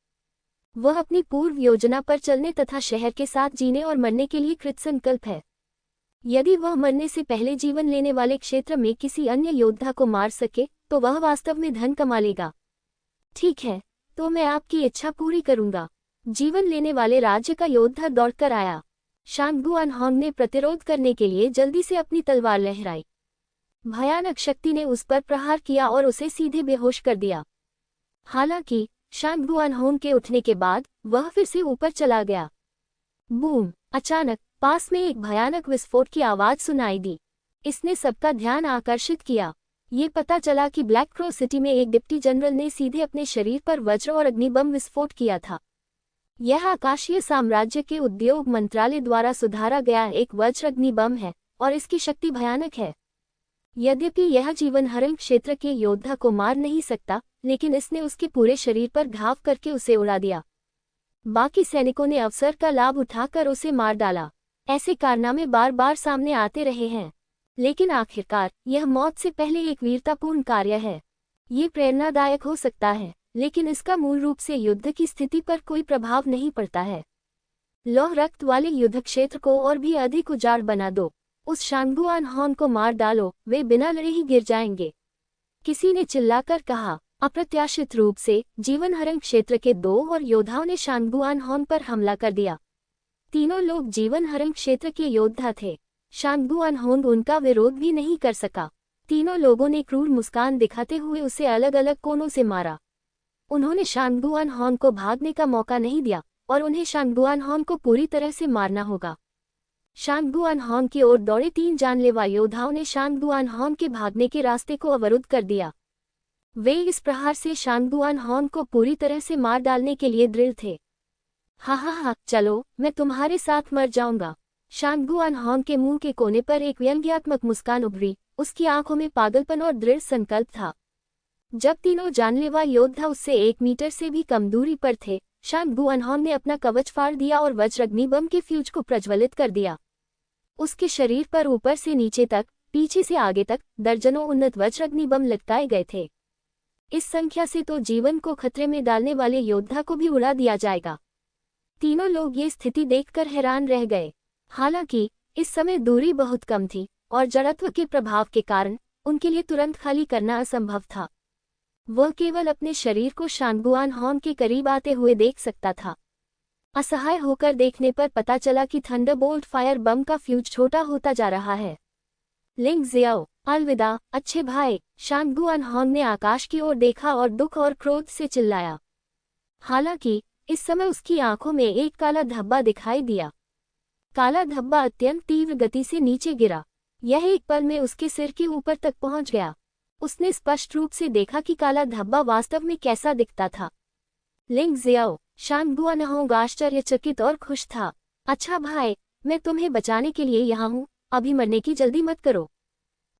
वह अपनी पूर्व योजना पर चलने तथा शहर के साथ जीने और मरने के लिए कृतसंकल्प है। यदि वह मरने से पहले जीवन लेने वाले क्षेत्र में किसी अन्य योद्धा को मार सके तो वह वास्तव में धन कमा लेगा। ठीक है, तो मैं आपकी इच्छा पूरी करूंगा। जीवन लेने वाले राज्य का योद्धा दौड़कर आया। शांगगुआनहोंग ने प्रतिरोध करने के लिए जल्दी से अपनी तलवार लहराई। भयानक शक्ति ने उस पर प्रहार किया और उसे सीधे बेहोश कर दिया। हालांकि शांगगुआनहोंग के उठने के बाद वह फिर से ऊपर चला गया। बूम! अचानक पास में एक भयानक विस्फोट की आवाज सुनाई दी। इसने सबका ध्यान आकर्षित किया। ये पता चला कि ब्लैक क्रॉ सिटी में एक डिप्टी जनरल ने सीधे अपने शरीर पर वज्र और अग्निबम विस्फोट किया था। यह आकाशीय साम्राज्य के उद्योग मंत्रालय द्वारा सुधारा गया एक वज्र अग्निबम है और इसकी शक्ति भयानक है। यद्यपि यह जीवनहरण क्षेत्र के योद्धा को मार नहीं सकता, लेकिन इसने उसके पूरे शरीर पर घाव करके उसे उड़ा दिया। बाकी सैनिकों ने अवसर का लाभ उठाकर उसे मार डाला। ऐसे कारनामे बार बार सामने आते रहे हैं, लेकिन आखिरकार यह मौत से पहले एक वीरतापूर्ण कार्य है। ये प्रेरणादायक हो सकता है, लेकिन इसका मूल रूप से युद्ध की स्थिति पर कोई प्रभाव नहीं पड़ता है। लौह रक्त वाले युद्ध क्षेत्र को और भी अधिक उजाड़ बना दो। उस शांगगुआनहोंग को मार डालो, वे बिना लड़े ही गिर जाएंगे। किसी ने चिल्लाकर कहा। अप्रत्याशित रूप से जीवनहरण क्षेत्र के 2 और योद्धाओं ने शांगगुआनहोंग पर हमला कर दिया। तीनों लोग जीवनहरण क्षेत्र के योद्धा थे। शांगगुआनहोंग उनका विरोध भी नहीं कर सका। तीनों लोगों ने क्रूर मुस्कान दिखाते हुए उसे अलग अलग कोनों से मारा। उन्होंने शांगगुआनहोंग को भागने का मौका नहीं दिया और उन्हें शांगगुआनहोंग को पूरी तरह से मारना होगा। शांगगुआनहोंग की ओर दौड़े 3 जानलेवा योद्धाओं ने शांगगुआनहोंग के भागने के रास्ते को अवरुद्ध कर दिया। वे इस प्रहार से शांगगुआनहोंग को पूरी तरह से मार डालने के लिए दृढ़ थे। हा, चलो, मैं तुम्हारे साथ मर जाऊंगा। शांगगुआनहोंग के मुंह के कोने पर एक व्यंग्यात्मक मुस्कान उभरी। उसकी आंखों में पागलपन और दृढ़ संकल्प था। जब तीनों जानलेवा योद्धा उससे 1 मीटर से भी कम दूरी पर थे, शांगगुआनहोंग ने अपना कवच फाड़ दिया और वज्रग्निबम के फ्यूज को प्रज्वलित कर दिया। उसके शरीर पर ऊपर से नीचे तक, पीछे से आगे तक दर्जनों उन्नत वज्रग्निबम लटकाए गए थे। इस संख्या से तो जीवन को खतरे में डालने वाले योद्धा को भी उड़ा दिया जाएगा। तीनों लोग ये स्थिति देखकर हैरान रह गए। हालांकि इस समय दूरी बहुत कम थी और जड़त्व के प्रभाव के कारण उनके लिए तुरंत खाली करना असंभव था। वह केवल अपने शरीर को शांगगुआनहोंग के करीब आते हुए देख सकता था। असहाय होकर देखने पर पता चला कि थंडरबोल्ट फायर बम का फ्यूज छोटा होता जा रहा है। लिंग जियाओ, अलविदा अच्छे भाई। शांगगुआनहोंग ने आकाश की ओर देखा और दुख और क्रोध से चिल्लाया। हालांकि इस समय उसकी आंखों में एक काला धब्बा दिखाई दिया। काला धब्बा अत्यंत तीव्र गति से नीचे गिरा। यह एक पल में उसके सिर के ऊपर तक पहुंच गया। उसने स्पष्ट रूप से देखा कि काला धब्बा वास्तव में कैसा दिखता था। लिंग जियाओ, शांगगुआनहोंग आश्चर्यचकित और खुश था। अच्छा भाई, मैं तुम्हें बचाने के लिए यहाँ हूँ, अभी मरने की जल्दी मत करो।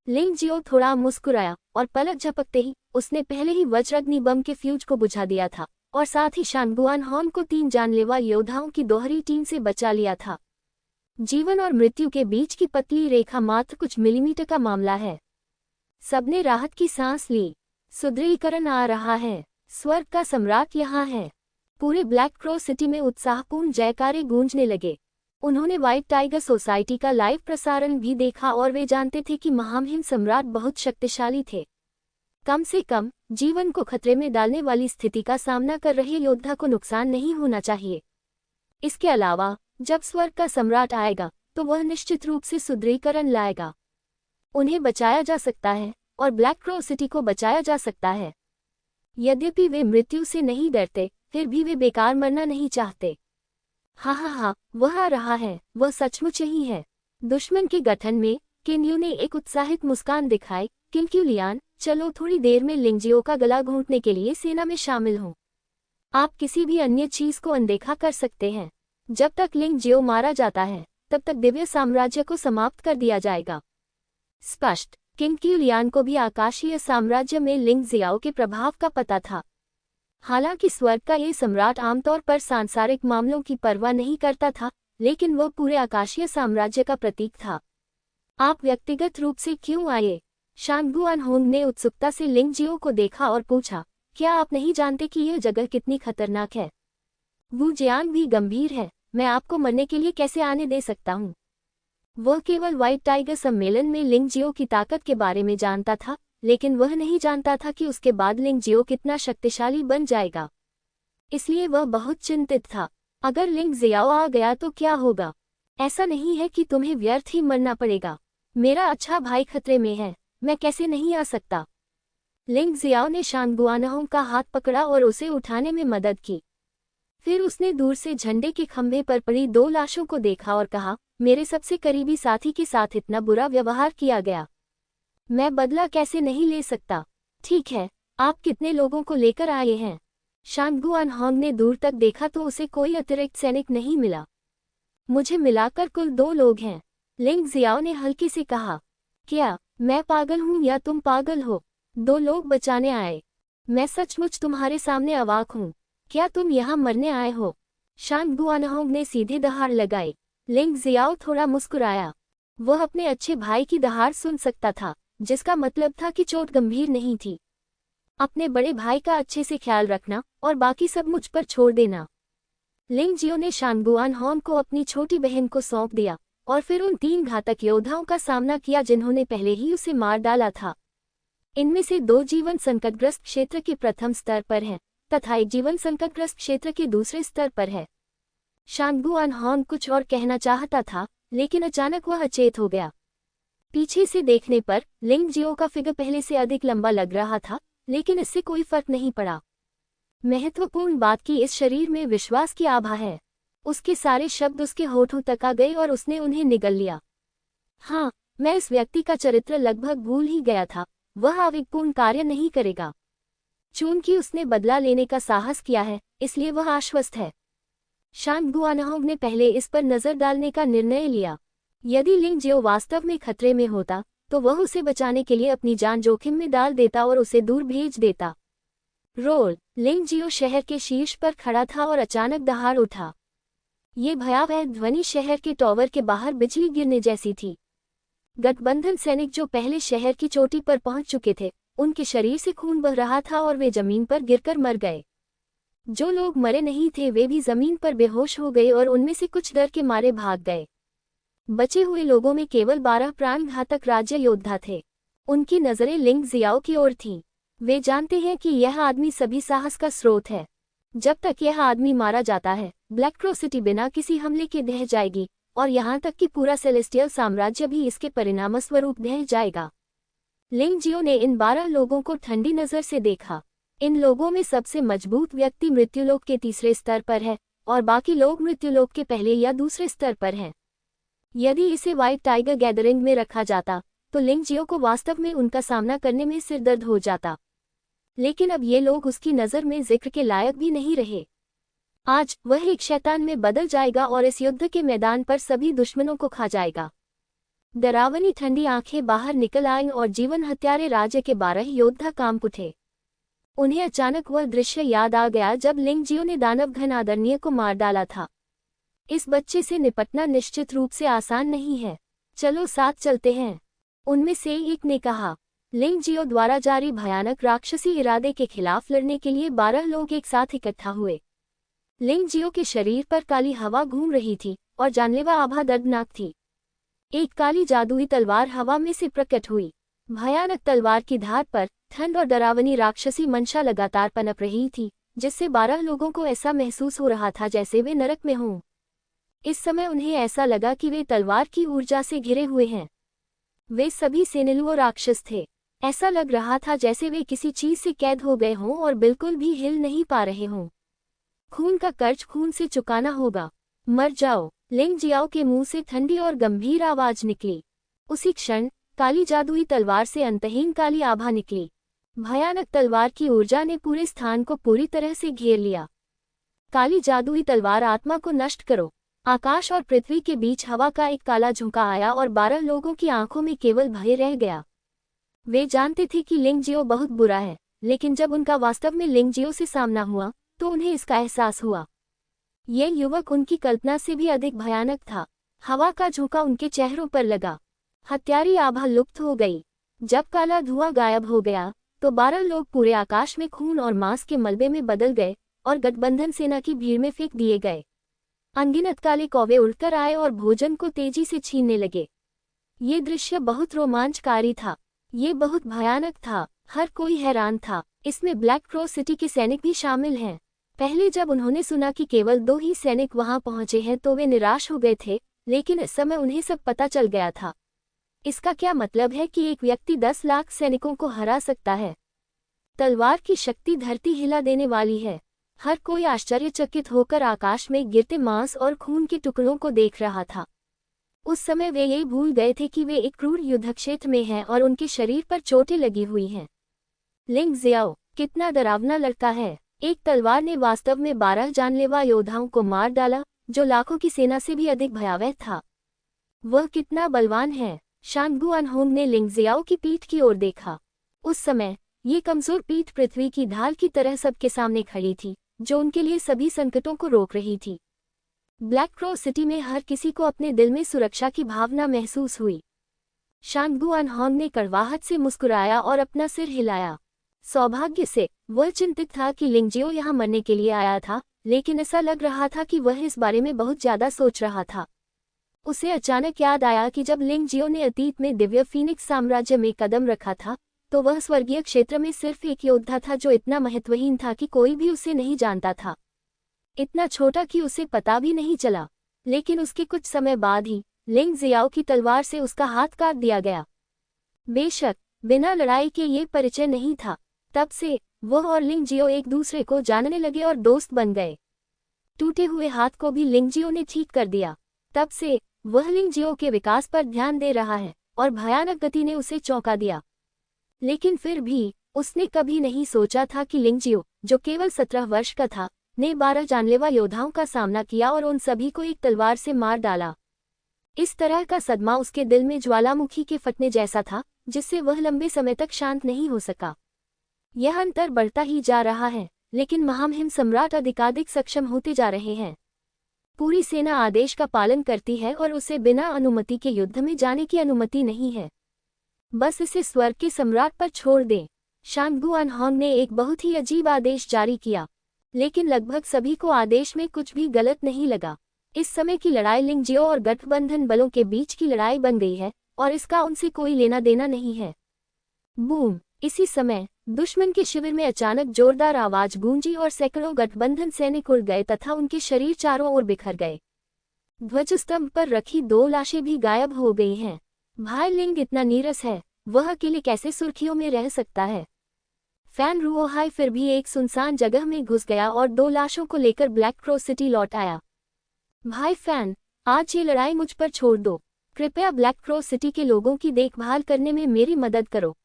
लिंग जियो थोड़ा मुस्कुराया और पलक झपकते ही उसने पहले ही वज्रग्निबम के फ्यूज को बुझा दिया था और साथ ही शांगगुआनहोंग को 3 जानलेवा योद्धाओं की दोहरी टीम से बचा लिया था। जीवन और मृत्यु के बीच की पतली रेखा मात्र कुछ मिलीमीटर का मामला है। सबने राहत की सांस ली। सुदृढ़ीकरण आ रहा है। स्वर्ग का सम्राट यहाँ है। पूरे ब्लैक क्रॉ सिटी में उत्साहपूर्ण जयकारे गूंजने लगे। उन्होंने व्हाइट टाइगर सोसाइटी का लाइव प्रसारण भी देखा और वे जानते थे कि महामहिम सम्राट बहुत शक्तिशाली थे। कम से कम जीवन को खतरे में डालने वाली स्थिति का सामना कर रहे योद्धा को नुकसान नहीं होना चाहिए। इसके अलावा जब स्वर्ग का सम्राट आएगा तो वह निश्चित रूप से सुदृढ़ीकरण लाएगा। उन्हें बचाया जा सकता है और ब्लैक क्रॉ सिटी को बचाया जा सकता है। यद्यपि वे मृत्यु से नहीं डरते, फिर भी वे बेकार मरना नहीं चाहते। हा, वह आ रहा है, वह सचमुच ही है। दुश्मन के गठन में किन्यू ने एक उत्साहित मुस्कान दिखाई। किंक्यूलियान, चलो थोड़ी देर में लिंगजियो का गला घोंटने के लिए सेना में शामिल हों। आप किसी भी अन्य चीज को अनदेखा कर सकते हैं। जब तक लिंगजियो मारा जाता है तब तक दिव्य साम्राज्य को समाप्त कर दिया जाएगा। स्पष्ट। किंक्यूलियान को भी आकाशीय साम्राज्य में लिंग जियाओ के प्रभाव का पता था। हालांकि स्वर्ग का ये सम्राट आमतौर पर सांसारिक मामलों की परवाह नहीं करता था, लेकिन वह पूरे आकाशीय साम्राज्य का प्रतीक था। आप व्यक्तिगत रूप से क्यों आए? शांगगुआन होंग ने उत्सुकता से लिंग जियो को देखा और पूछा, क्या आप नहीं जानते कि यह जगह कितनी खतरनाक है? वू जियांग भी गंभीर है, मैं आपको मरने के लिए कैसे आने दे सकता हूँ? वह केवल व्हाइट टाइगर सम्मेलन में लिंग जियो की ताकत के बारे में जानता था, लेकिन वह नहीं जानता था कि उसके बाद लिंग जियो कितना शक्तिशाली बन जाएगा। इसलिए वह बहुत चिंतित था। अगर लिंग जियाओ आ गया तो क्या होगा? ऐसा नहीं है कि तुम्हें व्यर्थ ही मरना पड़ेगा। मेरा अच्छा भाई खतरे में है, मैं कैसे नहीं आ सकता? लिंग जियाओ ने शांगगुआनहोंग का हाथ पकड़ा और उसे उठाने में मदद की। फिर उसने दूर से झंडे के खंभे पर पड़ी 2 लाशों को देखा और कहा, मेरे सबसे करीबी साथी के साथ इतना बुरा व्यवहार किया गया। मैं बदला कैसे नहीं ले सकता? ठीक है, आप कितने लोगों को लेकर आए हैं? शांगगुआनहोंग ने दूर तक देखा तो उसे कोई अतिरिक्त सैनिक नहीं मिला। मुझे मिलाकर कुल 2 लोग हैं, लिंग जियाओ ने हल्के से कहा। क्या मैं पागल हूँ या तुम पागल हो? 2 लोग बचाने आए? मैं सचमुच तुम्हारे सामने अवाक हूँ। क्या तुम यहाँ मरने आए हो? शांगगुआनहोंग ने सीधे दहाड़ लगाई। लिंग जियाओ थोड़ा मुस्कुराया। वह अपने अच्छे भाई की दहाड़ सुन सकता था, जिसका मतलब था कि चोट गंभीर नहीं थी। अपने बड़े भाई का अच्छे से ख्याल रखना और बाकी सब मुझ पर छोड़ देना। लिंग जियो ने शांगगुआनहोंग को अपनी छोटी बहन को सौंप दिया और फिर उन 3 घातक योद्धाओं का सामना किया जिन्होंने पहले ही उसे मार डाला था। इनमें से 2 जीवन संकटग्रस्त क्षेत्र के प्रथम स्तर पर हैं तथा एक जीवन संकटग्रस्त क्षेत्र के दूसरे स्तर पर है। शांगगुआनहोंग कुछ और कहना चाहता था, लेकिन अचानक वह अचेत हो गया। पीछे से देखने पर लिंग जियो का फिगर पहले से अधिक लंबा लग रहा था, लेकिन इससे कोई फर्क नहीं पड़ा। महत्वपूर्ण बात कि इस शरीर में विश्वास की आभा है। उसके सारे शब्द उसके होठों तक आ गए और उसने उन्हें निगल लिया। हाँ, मैं इस व्यक्ति का चरित्र लगभग भूल ही गया था। वह आवेगपूर्ण कार्य नहीं करेगा। चूंकि उसने बदला लेने का साहस किया है, इसलिए वह आश्वस्त है। शांगगुआनहोंग ने पहले इस पर नजर डालने का निर्णय लिया। यदि लिंग जियो वास्तव में खतरे में होता, तो वह उसे बचाने के लिए अपनी जान जोखिम में डाल देता और उसे दूर भेज देता। रोल। लिंग जियो शहर के शीर्ष पर खड़ा था और अचानक दहाड़ उठा। ये भयावह ध्वनि शहर के टॉवर के बाहर बिजली गिरने जैसी थी। गठबंधन सैनिक जो पहले शहर की चोटी पर पहुंच चुके थे, उनके शरीर से खून बह रहा था और वे जमीन पर गिरकर मर गए। जो लोग मरे नहीं थे वे भी जमीन पर बेहोश हो गए और उनमें से कुछ डर के मारे भाग गए। बचे हुए लोगों में केवल 12 प्राणघातक राज्य योद्धा थे। उनकी नजरें लिंग जियाओ की ओर थीं। वे जानते हैं कि यह आदमी सभी साहस का स्रोत है। जब तक यह आदमी मारा जाता है, ब्लैक क्रॉस सिटी बिना किसी हमले के ढह जाएगी और यहाँ तक कि पूरा सेलेस्टियल साम्राज्य भी इसके परिणामस्वरूप ढह जाएगा। लिंग जियो ने इन 12 लोगों को ठंडी नजर से देखा। इन लोगों में सबसे मजबूत व्यक्ति मृत्युलोक के तीसरे स्तर पर है और बाकी लोग मृत्युलोक के पहले या दूसरे स्तर पर हैं। यदि इसे व्हाइट टाइगर गैदरिंग में रखा जाता, तो लिंग जियो को वास्तव में उनका सामना करने में सिरदर्द हो जाता। लेकिन अब ये लोग उसकी नज़र में जिक्र के लायक भी नहीं रहे। आज वह एक शैतान में बदल जाएगा और इस युद्ध के मैदान पर सभी दुश्मनों को खा जाएगा। डरावनी ठंडी आंखें बाहर निकल आईं और जीवन हत्यारे राज्य के 12 योद्धा कांप उठे। उन्हें अचानक वह दृश्य याद आ गया जब लिंग जियो ने दानव घन आदरणीय को मार डाला था। इस बच्चे से निपटना निश्चित रूप से आसान नहीं है। चलो साथ चलते हैं, उनमें से एक ने कहा। लिंग जियो द्वारा जारी भयानक राक्षसी इरादे के खिलाफ लड़ने के लिए 12 लोग एक साथ इकट्ठा हुए। लिंग जियो के शरीर पर काली हवा घूम रही थी और जानलेवा आभा दर्दनाक थी। एक काली जादुई तलवार हवा में से प्रकट हुई। भयानक तलवार की धार पर ठंड और डरावनी राक्षसी मंशा लगातार पनप रही थी, जिससे 12 लोगों को ऐसा महसूस हो रहा था जैसे वे नरक में हों। इस समय उन्हें ऐसा लगा कि वे तलवार की ऊर्जा से घिरे हुए हैं। वे सभी सेनेलुओ राक्षस थे। ऐसा लग रहा था जैसे वे किसी चीज से कैद हो गए हों और बिल्कुल भी हिल नहीं पा रहे हों। खून का कर्ज खून से चुकाना होगा। मर जाओ। लिंग जियाओ के मुंह से ठंडी और गंभीर आवाज निकली। उसी क्षण काली जादुई तलवार से अंतहीन काली आभा निकली। भयानक तलवार की ऊर्जा ने पूरे स्थान को पूरी तरह से घेर लिया। काली जादुई तलवार आत्मा को नष्ट करो। आकाश और पृथ्वी के बीच हवा का एक काला झोंका आया और 12 लोगों की आंखों में केवल भय रह गया। वे जानते थे कि लिंग जियो बहुत बुरा है, लेकिन जब उनका वास्तव में लिंग जियो से सामना हुआ तो उन्हें इसका एहसास हुआ। ये युवक उनकी कल्पना से भी अधिक भयानक था। हवा का झोंका उनके चेहरों पर लगा। हत्यारी आभा लुप्त हो गई। जब काला धुआं गायब हो गया तो 12 लोग पूरे आकाश में खून और मांस के मलबे में बदल गए और गठबंधन सेना की भीड़ में फेंक दिए गए। अनगिनत काले कौवे उड़कर आए और भोजन को तेजी से छीनने लगे। ये दृश्य बहुत रोमांचकारी था। ये बहुत भयानक था। हर कोई हैरान था। इसमें ब्लैक क्रॉस सिटी के सैनिक भी शामिल हैं। पहले जब उन्होंने सुना कि केवल 2 ही सैनिक वहां पहुंचे हैं तो वे निराश हो गए थे, लेकिन इस समय उन्हें सब पता चल गया था। इसका क्या मतलब है कि एक व्यक्ति 10 लाख सैनिकों को हरा सकता है। तलवार की शक्ति धरती हिला देने वाली है। हर कोई आश्चर्यचकित होकर आकाश में गिरते मांस और खून के टुकड़ों को देख रहा था। उस समय वे ये भूल गए थे कि वे एक क्रूर युद्धक्षेत्र में हैं और उनके शरीर पर चोटें लगी हुई हैं। लिंग जियाओ कितना डरावना लड़का है। एक तलवार ने वास्तव में 12 जानलेवा योद्धाओं को मार डाला, जो लाखों की सेना से भी अधिक भयावह था। वह कितना बलवान है। शांगगुआनहोंग ने लिंग जियाओ की पीठ की ओर देखा। उस समय ये कमजोर पीठ पृथ्वी की ढाल की तरह सबके सामने खड़ी थी, जो उनके लिए सभी संकटों को रोक रही थी। ब्लैक क्रॉस सिटी में हर किसी को अपने दिल में सुरक्षा की भावना महसूस हुई। शांगगुआनहोंग ने कड़वाहट से मुस्कुराया और अपना सिर हिलाया। सौभाग्य से वह चिंतित था कि लिंगजियो यहाँ मरने के लिए आया था, लेकिन ऐसा लग रहा था कि वह इस बारे में बहुत ज्यादा सोच रहा था। उसे अचानक याद आया कि जब लिंगजियो ने अतीत में दिव्य फीनिक्स साम्राज्य में कदम रखा था, तो वह स्वर्गीय क्षेत्र में सिर्फ एक योद्धा था जो इतना महत्वहीन था कि कोई भी उसे नहीं जानता था। इतना छोटा कि उसे पता भी नहीं चला। लेकिन उसके कुछ समय बाद ही लिंग जियाओ की तलवार से उसका हाथ काट दिया गया। बेशक बिना लड़ाई के ये परिचय नहीं था। तब से वह और लिंग जियो एक दूसरे को जानने लगे और दोस्त बन गए। टूटे हुए हाथ को भी लिंग जियो ने ठीक कर दिया। तब से वह लिंग जियो के विकास पर ध्यान दे रहा है और भयानक गति ने उसे चौंका दिया। लेकिन फिर भी उसने कभी नहीं सोचा था कि लिंग जियो, जो केवल 17 वर्ष का था, ने 12 जानलेवा योद्धाओं का सामना किया और उन सभी को एक तलवार से मार डाला। इस तरह का सदमा उसके दिल में ज्वालामुखी के फटने जैसा था, जिससे वह लंबे समय तक शांत नहीं हो सका। यह अंतर बढ़ता ही जा रहा है, लेकिन महामहिम सम्राट अधिकाधिक सक्षम होते जा रहे हैं। पूरी सेना आदेश का पालन करती है और उसे बिना अनुमति के युद्ध में जाने की अनुमति नहीं है। बस इसे स्वर्ग के सम्राट पर छोड़ दें। शांगगुआनहोंग ने एक बहुत ही अजीब आदेश जारी किया, लेकिन लगभग सभी को आदेश में कुछ भी गलत नहीं लगा। इस समय की लड़ाई लिंग जियो और गठबंधन बलों के बीच की लड़ाई बन गई है और इसका उनसे कोई लेना देना नहीं है। बूम! इसी समय दुश्मन के शिविर में अचानक जोरदार आवाज गूंजी और सैकड़ों गठबंधन सैनिक उड़ गए तथा उनके शरीर चारों ओर बिखर गए। ध्वजस्तंभ पर रखी 2 लाशें भी गायब हो गई हैं। भाई लिंग इतना नीरस है, वह अकेले कैसे सुर्खियों में रह सकता है। फैन रुओहाई फिर भी एक सुनसान जगह में घुस गया और 2 लाशों को लेकर ब्लैक क्रॉस सिटी लौट आया। भाई फैन, आज ये लड़ाई मुझ पर छोड़ दो। कृपया ब्लैक क्रॉस सिटी के लोगों की देखभाल करने में मेरी मदद करो।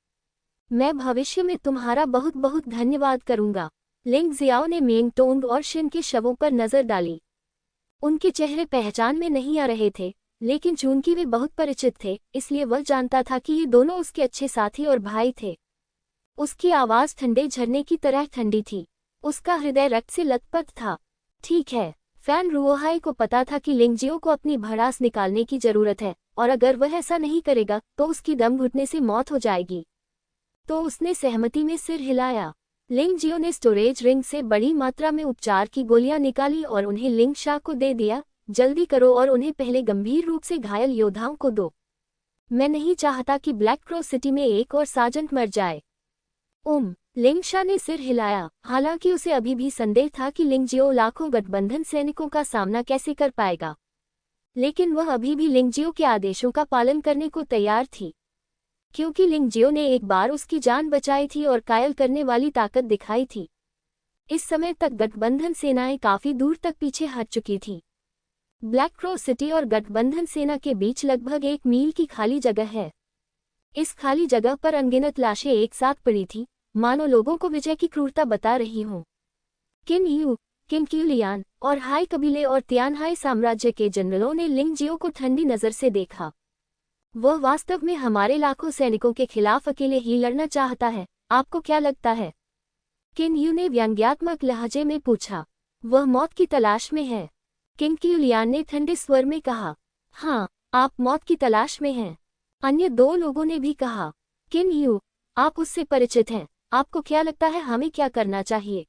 मैं भविष्य में तुम्हारा बहुत बहुत धन्यवाद करूंगा। लिंग जियाओ ने मेंगटोंग और शिन के शवों पर नजर डाली। उनके चेहरे पहचान में नहीं आ रहे थे, लेकिन चूंकि वे बहुत परिचित थे, इसलिए वह जानता था कि ये दोनों उसके अच्छे साथी और भाई थे। उसकी आवाज ठंडे झरने की तरह ठंडी थी। उसका हृदय रक्त से लथपथ था। ठीक है, फैन रुओहाई को पता था कि लिंगजियो को अपनी भड़ास निकालने की जरूरत है, और अगर वह ऐसा नहीं करेगा तो उसकी दम घुटने से मौत हो जाएगी। तो उसने सहमति में सिर हिलाया। लिंगजियो ने स्टोरेज रिंग से बड़ी मात्रा में उपचार की गोलियां निकाली और उन्हें लिंग शाह को दे दिया। जल्दी करो और उन्हें पहले गंभीर रूप से घायल योद्धाओं को दो। मैं नहीं चाहता कि ब्लैक क्रॉस सिटी में एक और सार्जेंट मर जाए। लिंग शाह ने सिर हिलाया। हालांकि उसे अभी भी संदेह था कि लिंगजियो लाखों गठबंधन सैनिकों का सामना कैसे कर पाएगा, लेकिन वह अभी भी लिंगजियो के आदेशों का पालन करने को तैयार थी, क्योंकि लिंगजियो ने एक बार उसकी जान बचाई थी और कायल करने वाली ताकत दिखाई थी। इस समय तक गठबंधन सेनाएं काफी दूर तक पीछे हट चुकी थीं। ब्लैक क्रॉस सिटी और गठबंधन सेना के बीच लगभग 1 मील की खाली जगह है। इस खाली जगह पर अनगिनत लाशें एक साथ पड़ी थीं, मानो लोगों को विजय की क्रूरता बता रही हों। किन यू, किन क्यूलियान और हाई कबीले और तियानहाई साम्राज्य के जनरलों ने लिंगजियो को ठंडी नजर से देखा। वह वास्तव में हमारे लाखों सैनिकों के खिलाफ अकेले ही लड़ना चाहता है, आपको क्या लगता है? किन यू ने व्यंग्यात्मक लहजे में पूछा। वह मौत की तलाश में है। किन क्यूलियान ने ठंडे स्वर में कहा। हाँ, आप मौत की तलाश में हैं। अन्य दो लोगों ने भी कहा। किन यू, आप उससे परिचित हैं, आपको क्या लगता है हमें क्या करना चाहिए?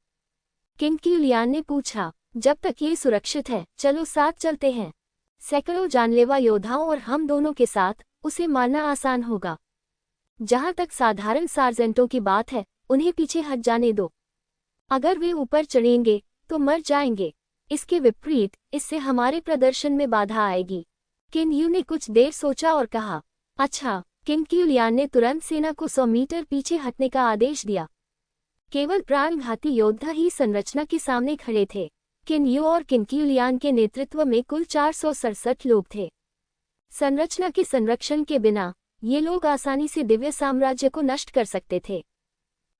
किन क्यूलियान ने पूछा। जब तक ये सुरक्षित है, चलो साथ चलते हैं। सैकड़ों जानलेवा योद्धाओं और हम दोनों के साथ, उसे मारना आसान होगा। जहां तक साधारण सार्जेंटों की बात है, उन्हें पीछे हट जाने दो। अगर वे ऊपर चढ़ेंगे तो मर जाएंगे। इसके विपरीत, इससे हमारे प्रदर्शन में बाधा आएगी। किन यू ने कुछ देर सोचा और कहा, अच्छा। किन क्यूलियान ने तुरंत सेना को 100 मीटर पीछे हटने का आदेश दिया। केवल प्राणघाती योद्धा ही संरचना के सामने खड़े थे। किन यू और किन क्यूलियान के नेतृत्व में कुल 467 लोग थे। संरचना के संरक्षण के बिना ये लोग आसानी से दिव्य साम्राज्य को नष्ट कर सकते थे।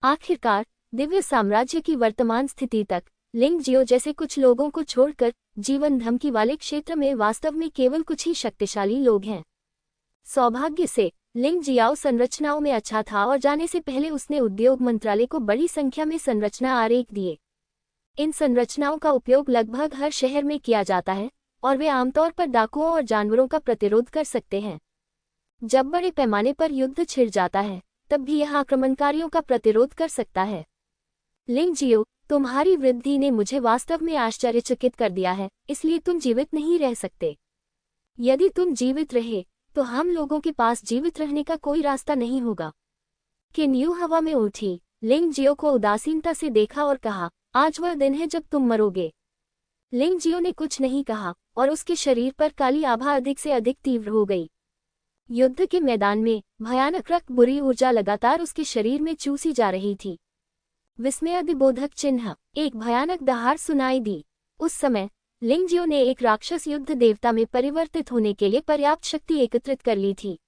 आखिरकार, दिव्य साम्राज्य की वर्तमान स्थिति तक लिंग जियो जैसे कुछ लोगों को छोड़कर जीवन धमकी वाले क्षेत्र में वास्तव में केवल कुछ ही शक्तिशाली लोग हैं। सौभाग्य से लिंग जियाओ संरचनाओं में अच्छा था और जाने से पहले उसने उद्योग मंत्रालय को बड़ी संख्या में संरचना आरेख दिए। इन संरचनाओं का उपयोग लगभग हर शहर में किया जाता है और वे आमतौर पर डाकुओं और जानवरों का प्रतिरोध कर सकते हैं। जब बड़े पैमाने पर युद्ध छिड़ जाता है, तब भी यह आक्रमणकारियों का प्रतिरोध कर सकता है। लिंग जियो, तुम्हारी वृद्धि ने मुझे वास्तव में आश्चर्यचकित कर दिया है, इसलिए तुम जीवित नहीं रह सकते। यदि तुम जीवित रहे, तो हम लोगों के पास जीवित रहने का कोई रास्ता नहीं होगा। किन यू हवा में उठी, लिंग जियो को उदासीनता से देखा और कहा, आज वह दिन है जब तुम मरोगे। लिंग जियो ने कुछ नहीं कहा और उसके शरीर पर काली आभा अधिक से अधिक तीव्र हो गई। युद्ध के मैदान में भयानक रक्त बुरी ऊर्जा लगातार उसके शरीर में चूसी जा रही थी। विस्मयादिबोधक चिन्ह, एक भयानक दहाड़ सुनाई दी। उस समय लिंग जियो ने एक राक्षस युद्ध देवता में परिवर्तित होने के लिए पर्याप्त शक्ति एकत्रित कर ली थी।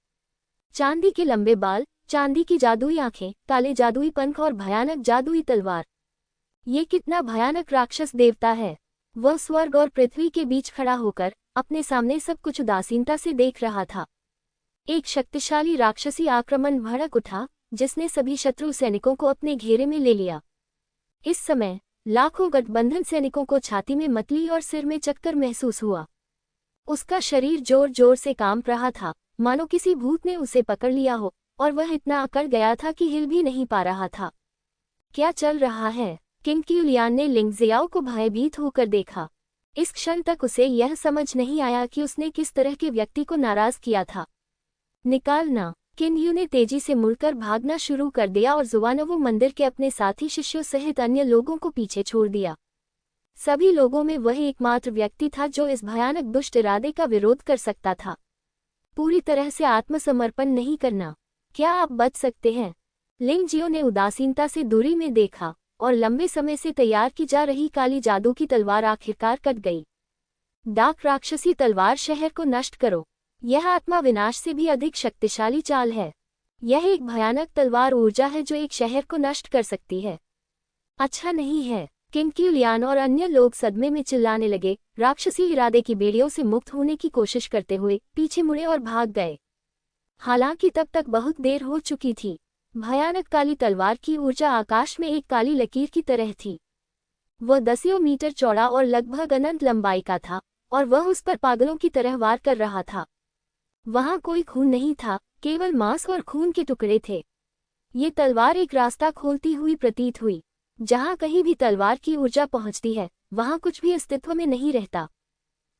चांदी के लंबे बाल, चांदी की जादुई आंखें, काले जादुई पंख और भयानक जादुई तलवार। ये कितना भयानक राक्षस देवता है। वह स्वर्ग और पृथ्वी के बीच खड़ा होकर अपने सामने सब कुछ उदासीनता से देख रहा था। एक शक्तिशाली राक्षसी आक्रमण भड़क उठा, जिसने सभी शत्रु सैनिकों को अपने घेरे में ले लिया। इस समय लाखों गठबंधन सैनिकों को छाती में मतली और सिर में चक्कर महसूस हुआ। उसका शरीर जोर जोर से कांप रहा था, मानो किसी भूत ने उसे पकड़ लिया हो, और वह इतना अकड़ गया था कि हिल भी नहीं पा रहा था। क्या चल रहा है? किंग क्यूलियान ने लिंग जियाओ को भयभीत होकर देखा। इस क्षण तक उसे यह समझ नहीं आया कि उसने किस तरह के व्यक्ति को नाराज किया था। निकालना। किन यू ने तेजी से मुड़कर भागना शुरू कर दिया और जुवानवो मंदिर के अपने साथी शिष्यों सहित अन्य लोगों को पीछे छोड़ दिया। सभी लोगों में वही एकमात्र व्यक्ति था जो इस भयानक दुष्ट इरादे का विरोध कर सकता था। पूरी तरह से आत्मसमर्पण नहीं करना। क्या आप बच सकते हैं? लिंग जियो ने उदासीनता से दूरी में देखा और लंबे समय से तैयार की जा रही काली जादू की तलवार आखिरकार कट गई। डाक राक्षसी तलवार, शहर को नष्ट करो। यह आत्मा विनाश से भी अधिक शक्तिशाली चाल है। यह एक भयानक तलवार ऊर्जा है जो एक शहर को नष्ट कर सकती है। अच्छा नहीं है। किंग क्यूलियान और अन्य लोग सदमे में चिल्लाने लगे, राक्षसी इरादे की बेड़ियों से मुक्त होने की कोशिश करते हुए पीछे मुड़े और भाग गए। हालांकि तब तक बहुत देर हो चुकी थी। भयानक काली तलवार की ऊर्जा आकाश में एक काली लकीर की तरह थी। वह 10 मीटर चौड़ा और लगभग अनंत लंबाई का था और वह उस पर पागलों की तरह वार कर रहा था। वहां कोई खून नहीं था, केवल मांस और खून के टुकड़े थे। ये तलवार एक रास्ता खोलती हुई प्रतीत हुई। जहां कहीं भी तलवार की ऊर्जा पहुंचती है, वहां कुछ भी अस्तित्व में नहीं रहता।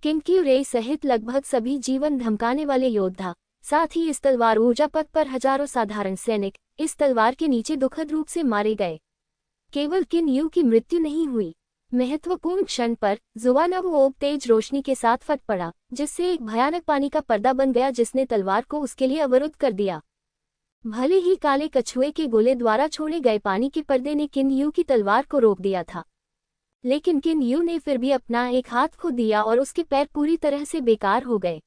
किंग क्यूरे सहित लगभग सभी जीवन धमकाने वाले योद्धा, साथ ही इस तलवार ऊर्जा पथ पर हजारों साधारण सैनिक इस तलवार के नीचे दुखद रूप से मारे गए। केवल किन यू की मृत्यु नहीं हुई। महत्वपूर्ण क्षण पर जुवानवो तेज रोशनी के साथ फट पड़ा, जिससे एक भयानक पानी का पर्दा बन गया जिसने तलवार को उसके लिए अवरुद्ध कर दिया। भले ही काले कछुए के गोले द्वारा छोड़े गए पानी के पर्दे ने किन यू की तलवार को रोक दिया था, लेकिन किन यू ने फिर भी अपना एक हाथ खो दिया और उसके पैर पूरी तरह से बेकार हो गए।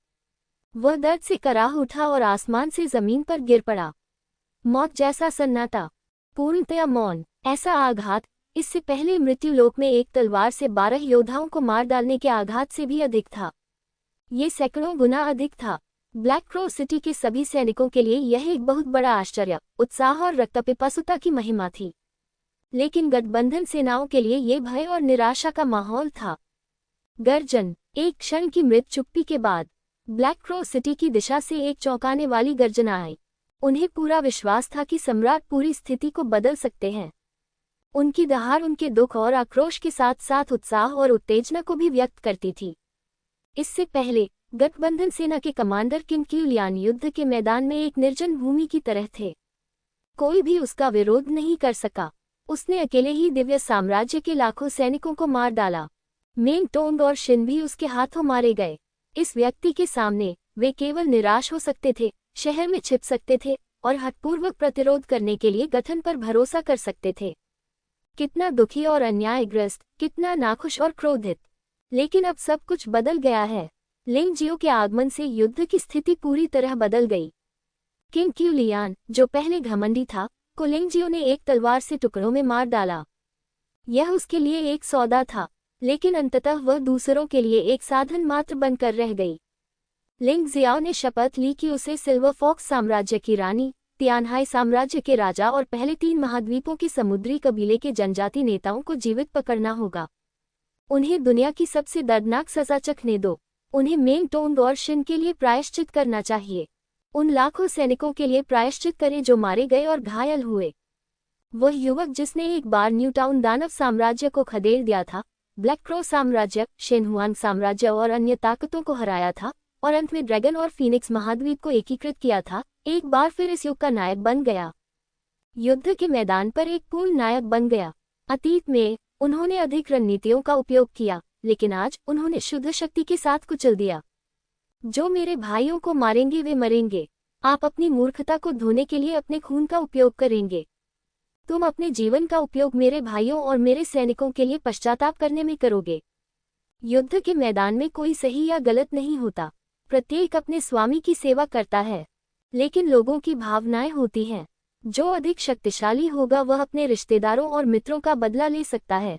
वह दर्द से कराह उठा और आसमान से जमीन पर गिर पड़ा। मौत जैसा सन्नाटा, पूर्णतया मौन। ऐसा आघात इससे पहले मृत्युलोक में एक तलवार से 12 योद्धाओं को मार डालने के आघात से भी अधिक था। ये सैकड़ों गुना अधिक था। ब्लैक क्रो सिटी के सभी सैनिकों के लिए यह एक बहुत बड़ा आश्चर्य, उत्साह और रक्तपिपासुता की महिमा थी। लेकिन गठबंधन सेनाओं के लिए ये भय और निराशा का माहौल था। गर्जन। एक क्षण की मृत चुप्पी के बाद ब्लैक क्रॉ सिटी की दिशा से एक चौंकाने वाली गर्जना आई। उन्हें पूरा विश्वास था कि सम्राट पूरी स्थिति को बदल सकते हैं। उनकी दहाड़ उनके दुख और आक्रोश के साथ साथ उत्साह और उत्तेजना को भी व्यक्त करती थी। इससे पहले गठबंधन सेना के कमांडर किम क्यूलियान युद्ध के मैदान में एक निर्जन भूमि की तरह थे। कोई भी उसका विरोध नहीं कर सका। उसने अकेले ही दिव्य साम्राज्य के लाखों सैनिकों को मार डाला। मेंग टोंग और शिन भी उसके हाथों मारे गए। इस व्यक्ति के सामने वे केवल निराश हो सकते थे, शहर में छिप सकते थे और हठपूर्वक प्रतिरोध करने के लिए गठन पर भरोसा कर सकते थे। कितना दुखी और अन्यायग्रस्त, कितना नाखुश और क्रोधित। लेकिन अब सब कुछ बदल गया है। लिंग जियो के आगमन से युद्ध की स्थिति पूरी तरह बदल गई। किंग क्यूलियान, जो पहले घमंडी था, को लिंग जियो ने एक तलवार से टुकड़ों में मार डाला। यह उसके लिए एक सौदा था, लेकिन अंततः वह दूसरों के लिए एक साधन मात्र बनकर रह गई। लिंग जियाओ ने शपथ ली कि उसे सिल्वर फॉक्स साम्राज्य की रानी, तियानहाई साम्राज्य के राजा और पहले 3 महाद्वीपों के समुद्री कबीले के जनजाति नेताओं को जीवित पकड़ना होगा। उन्हें दुनिया की सबसे दर्दनाक सजा चखने दो। उन्हें मेंग टोंग और शिन के लिए प्रायश्चित करना चाहिए। उन लाखों सैनिकों के लिए प्रायश्चित करें जो मारे गए और घायल हुए। वह युवक जिसने एक बार न्यूटाउन दानव साम्राज्य को खदेड़ दिया था, ब्लैक क्रॉ साम्राज्य, शेनहुआंग साम्राज्य और अन्य ताकतों को हराया था और अंत में ड्रैगन और फीनिक्स महाद्वीप को एकीकृत किया था, एक बार फिर इस युग का नायक बन गया। युद्ध के मैदान पर एक पूर्ण नायक बन गया। अतीत में उन्होंने अधिक रणनीतियों का उपयोग किया, लेकिन आज उन्होंने शुद्ध शक्ति के साथ कुचल दिया। जो मेरे भाइयों को मारेंगे वे मरेंगे। आप अपनी मूर्खता को धोने के लिए अपने खून का उपयोग करेंगे। तुम अपने जीवन का उपयोग मेरे भाइयों और मेरे सैनिकों के लिए पश्चाताप करने में करोगे। युद्ध के मैदान में कोई सही या गलत नहीं होता। प्रत्येक अपने स्वामी की सेवा करता है, लेकिन लोगों की भावनाएं होती हैं। जो अधिक शक्तिशाली होगा वह अपने रिश्तेदारों और मित्रों का बदला ले सकता है।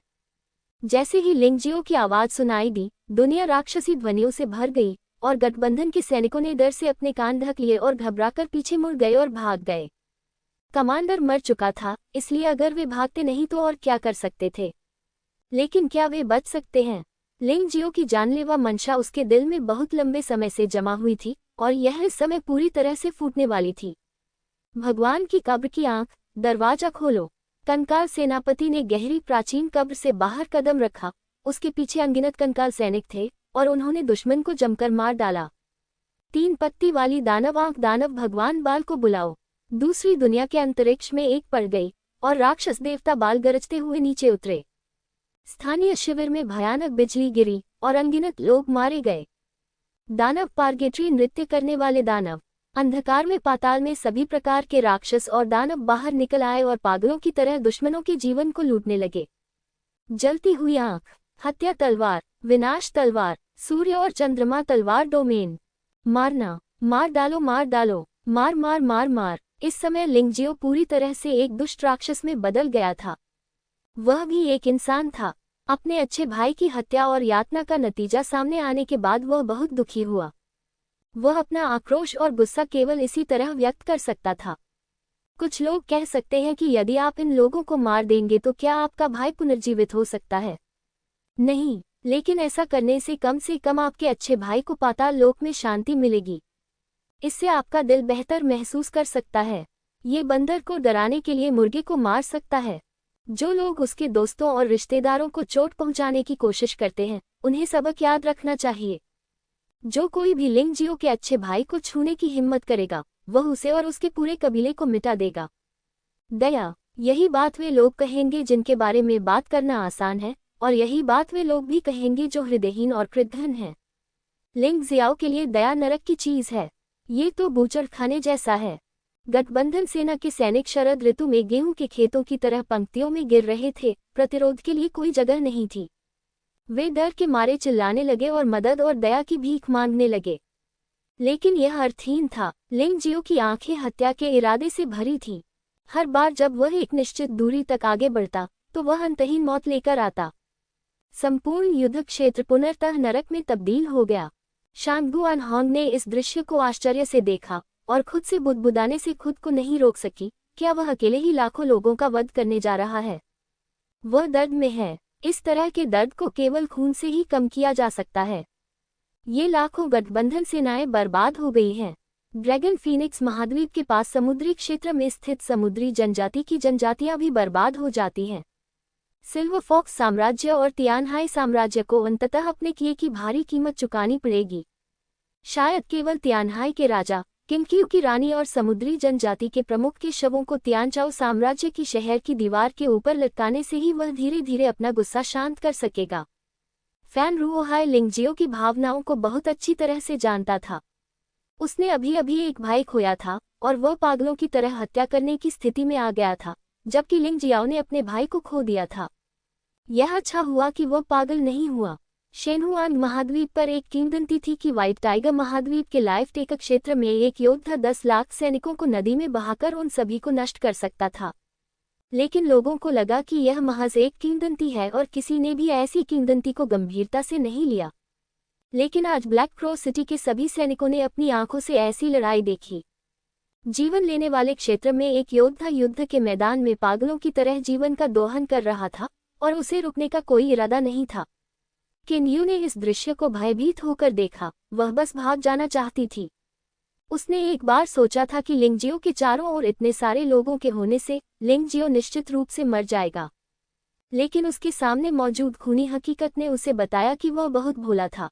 जैसे ही लिंग जियो की आवाज सुनाई दी, दुनिया राक्षसी ध्वनियों से भर गई और गठबंधन के सैनिकों ने डर से अपने कान ढक लिए और घबराकर पीछे मुड़ गए और भाग गए। कमांडर मर चुका था, इसलिए अगर वे भागते नहीं तो और क्या कर सकते थे। लेकिन क्या वे बच सकते हैं? लिंग जियो की जानलेवा मंशा उसके दिल में बहुत लंबे समय से जमा हुई थी और यह इस समय पूरी तरह से फूटने वाली थी। भगवान की कब्र की आंख, दरवाजा खोलो। कंकाल सेनापति ने गहरी प्राचीन कब्र से बाहर कदम रखा। उसके पीछे अनगिनत कंकाल सैनिक थे और उन्होंने दुश्मन को जमकर मार डाला। 3 पत्ती वाली दानव आंख, दानव भगवान बाल को बुलाओ। दूसरी दुनिया के अंतरिक्ष में एक पड़ गई और राक्षस देवता बाल गरजते हुए नीचे उतरे। स्थानीय शिविर में भयानक बिजली गिरी और अनगिनत लोग मारे गए। दानव पार्गेट्री नृत्य करने वाले दानव। अंधकार में पाताल में सभी प्रकार के राक्षस और दानव बाहर निकल आए और पागलों की तरह दुश्मनों के जीवन को लूटने लगे। जलती हुई आंख, हत्या तलवार, विनाश तलवार, सूर्य और चंद्रमा तलवार डोमेन। मारना, मार डालो, मार डालो, मार मार मार मार। इस समय लिंग जियो पूरी तरह से एक दुष्ट राक्षस में बदल गया था। वह भी एक इंसान था। अपने अच्छे भाई की हत्या और यातना का नतीजा सामने आने के बाद वह बहुत दुखी हुआ। वह अपना आक्रोश और गुस्सा केवल इसी तरह व्यक्त कर सकता था। कुछ लोग कह सकते हैं कि यदि आप इन लोगों को मार देंगे तो क्या आपका भाई पुनर्जीवित हो सकता है? नहीं, लेकिन ऐसा करने से कम आपके अच्छे भाई को पाताल लोक में शांति मिलेगी। इससे आपका दिल बेहतर महसूस कर सकता है। ये बंदर को डराने के लिए मुर्गे को मार सकता है। जो लोग उसके दोस्तों और रिश्तेदारों को चोट पहुंचाने की कोशिश करते हैं, उन्हें सबक याद रखना चाहिए। जो कोई भी लिंग जियो के अच्छे भाई को छूने की हिम्मत करेगा, वह उसे और उसके पूरे कबीले को मिटा देगा। दया, यही बात वे लोग कहेंगे जिनके बारे में बात करना आसान है, और यही बात वे लोग भी कहेंगे जो हृदयहीन और कृतघ्न हैं। लिंग जियाओ के लिए दया नरक की चीज है। ये तो बूचड़खाने जैसा है। गठबंधन सेना के सैनिक शरद ऋतु में गेहूं के खेतों की तरह पंक्तियों में गिर रहे थे। प्रतिरोध के लिए कोई जगह नहीं थी। वे डर के मारे चिल्लाने लगे और मदद और दया की भीख मांगने लगे। लेकिन यह अर्थहीन था। लिंग जियो की आंखें हत्या के इरादे से भरी थीं। हर बार जब वह एक निश्चित दूरी तक आगे बढ़ता तो वह अंतहीन मौत लेकर आता। संपूर्ण युद्ध क्षेत्र पुनर्तः नरक में तब्दील हो गया। शांगगुआन होंग ने इस दृश्य को आश्चर्य से देखा और खुद से बुदबुदाने से खुद को नहीं रोक सकी। क्या वह अकेले ही लाखों लोगों का वध करने जा रहा है? वह दर्द में है। इस तरह के दर्द को केवल खून से ही कम किया जा सकता है। ये लाखों गठबंधन सेनाएं बर्बाद हो गई हैं। ड्रैगन फीनिक्स महाद्वीप के पास समुद्री क्षेत्र में स्थित समुद्री जनजाति की जनजातियां भी बर्बाद हो जाती हैं। सिल्वर फॉक्स साम्राज्य और तियानहाई साम्राज्य को अंततः अपने किए की भारी कीमत चुकानी पड़ेगी। शायद केवल तियानहाई के राजा, किंगक्यू की रानी और समुद्री जनजाति के प्रमुख के शवों को तियानचाओ साम्राज्य की शहर की दीवार के ऊपर लटकाने से ही वह धीरे धीरे अपना गुस्सा शांत कर सकेगा। फैन रुओहाई लिंगजियो की भावनाओं को बहुत अच्छी तरह से जानता था। उसने अभी अभी एक भाई खोया था और वह पागलों की तरह हत्या करने की स्थिति में आ गया था, जबकि लिंगजियाओ ने अपने भाई को खो दिया था। यह अच्छा हुआ कि वह पागल नहीं हुआ। शेनहुआन महाद्वीप पर एक किंवदंती थी कि व्हाइट टाइगर महाद्वीप के लाइफ टेक क्षेत्र में एक योद्धा 10 लाख सैनिकों को नदी में बहाकर उन सभी को नष्ट कर सकता था। लेकिन लोगों को लगा कि यह महज एक किंवदंती है और किसी ने भी ऐसी किंवदंती को गंभीरता से नहीं लिया। लेकिन आज ब्लैक क्रॉ सिटी के सभी सैनिकों ने अपनी आंखों से ऐसी लड़ाई देखी। जीवन लेने वाले क्षेत्र में एक योद्धा युद्ध के मैदान में पागलों की तरह जीवन का दोहन कर रहा था और उसे रुकने का कोई इरादा नहीं था। केन्यू ने इस दृश्य को भयभीत होकर देखा। वह बस भाग जाना चाहती थी। उसने एक बार सोचा था कि लिंगजियो के चारों ओर इतने सारे लोगों के होने से लिंगजियो निश्चित रूप से मर जाएगा। लेकिन उसके सामने मौजूद खूनी हकीकत ने उसे बताया कि वह बहुत भोला था।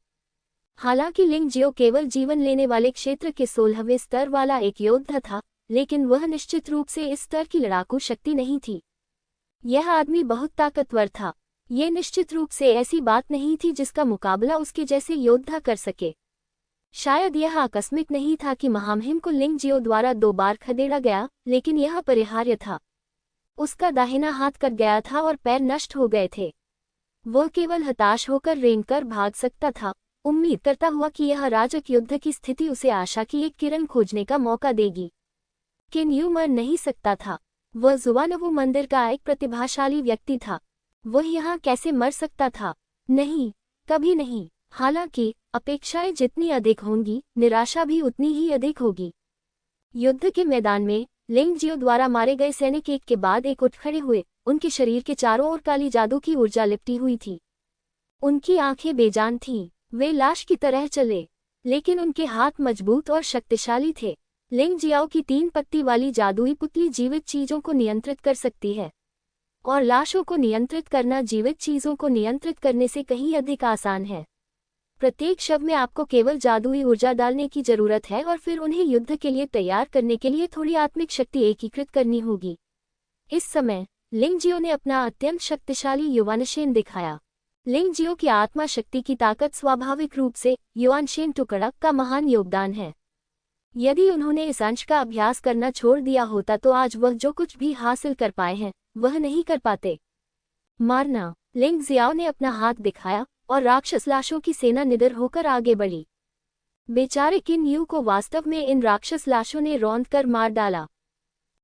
हालांकि लिंगजियो केवल जीवन लेने वाले क्षेत्र के 16वें स्तर वाला एक योद्धा था, लेकिन वह निश्चित रूप से इस स्तर की लड़ाकू शक्ति नहीं थी। यह आदमी बहुत ताकतवर था। ये निश्चित रूप से ऐसी बात नहीं थी जिसका मुकाबला उसके जैसे योद्धा कर सके। शायद यह आकस्मिक नहीं था कि महामहिम को लिंगजियो द्वारा 2 बार खदेड़ा गया, लेकिन यह अपरिहार्य था। उसका दाहिना हाथ कट गया था और पैर नष्ट हो गए थे। वह केवल हताश होकर रेंगकर भाग सकता था, उम्मीद करता हुआ कि यह राजक युद्ध की स्थिति उसे आशा की एक किरण खोजने का मौका देगी। केन्यू मर नहीं सकता था। वह जुवानवु मंदिर का एक प्रतिभाशाली व्यक्ति था। वह यहाँ कैसे मर सकता था? नहीं, कभी नहीं। हालांकि अपेक्षाएं जितनी अधिक होंगी, निराशा भी उतनी ही अधिक होगी। युद्ध के मैदान में लिंगजियो द्वारा मारे गए सैनिक एक के बाद एक उठ खड़े हुए। उनके शरीर के चारों ओर काली जादू की ऊर्जा लिपटी हुई थी। उनकी आंखें बेजान थीं। वे लाश की तरह चले, लेकिन उनके हाथ मजबूत और शक्तिशाली थे। लिंगजियाओ की 3 पत्ती वाली जादुई पुतली जीवित चीजों को नियंत्रित कर सकती है, और लाशों को नियंत्रित करना जीवित चीजों को नियंत्रित करने से कहीं अधिक आसान है। प्रत्येक शव में आपको केवल जादुई ऊर्जा डालने की जरूरत है और फिर उन्हें युद्ध के लिए तैयार करने के लिए थोड़ी आत्मिक शक्ति एकीकृत करनी होगी। इस समय लिंगजियो ने अपना अत्यंत शक्तिशाली युवानशेन दिखाया। लिंगजियो की आत्मा शक्ति की ताकत स्वाभाविक रूप से युवानशेन टुकड़ा का महान योगदान है। यदि उन्होंने इस अंश का अभ्यास करना छोड़ दिया होता तो आज वह जो कुछ भी हासिल कर पाए हैं वह नहीं कर पाते। मारना। लिंगजियाओ ने अपना हाथ दिखाया और राक्षस लाशों की सेना निडर होकर आगे बढ़ी। बेचारे किन्यू को वास्तव में इन राक्षस लाशों ने रौंद कर मार डाला।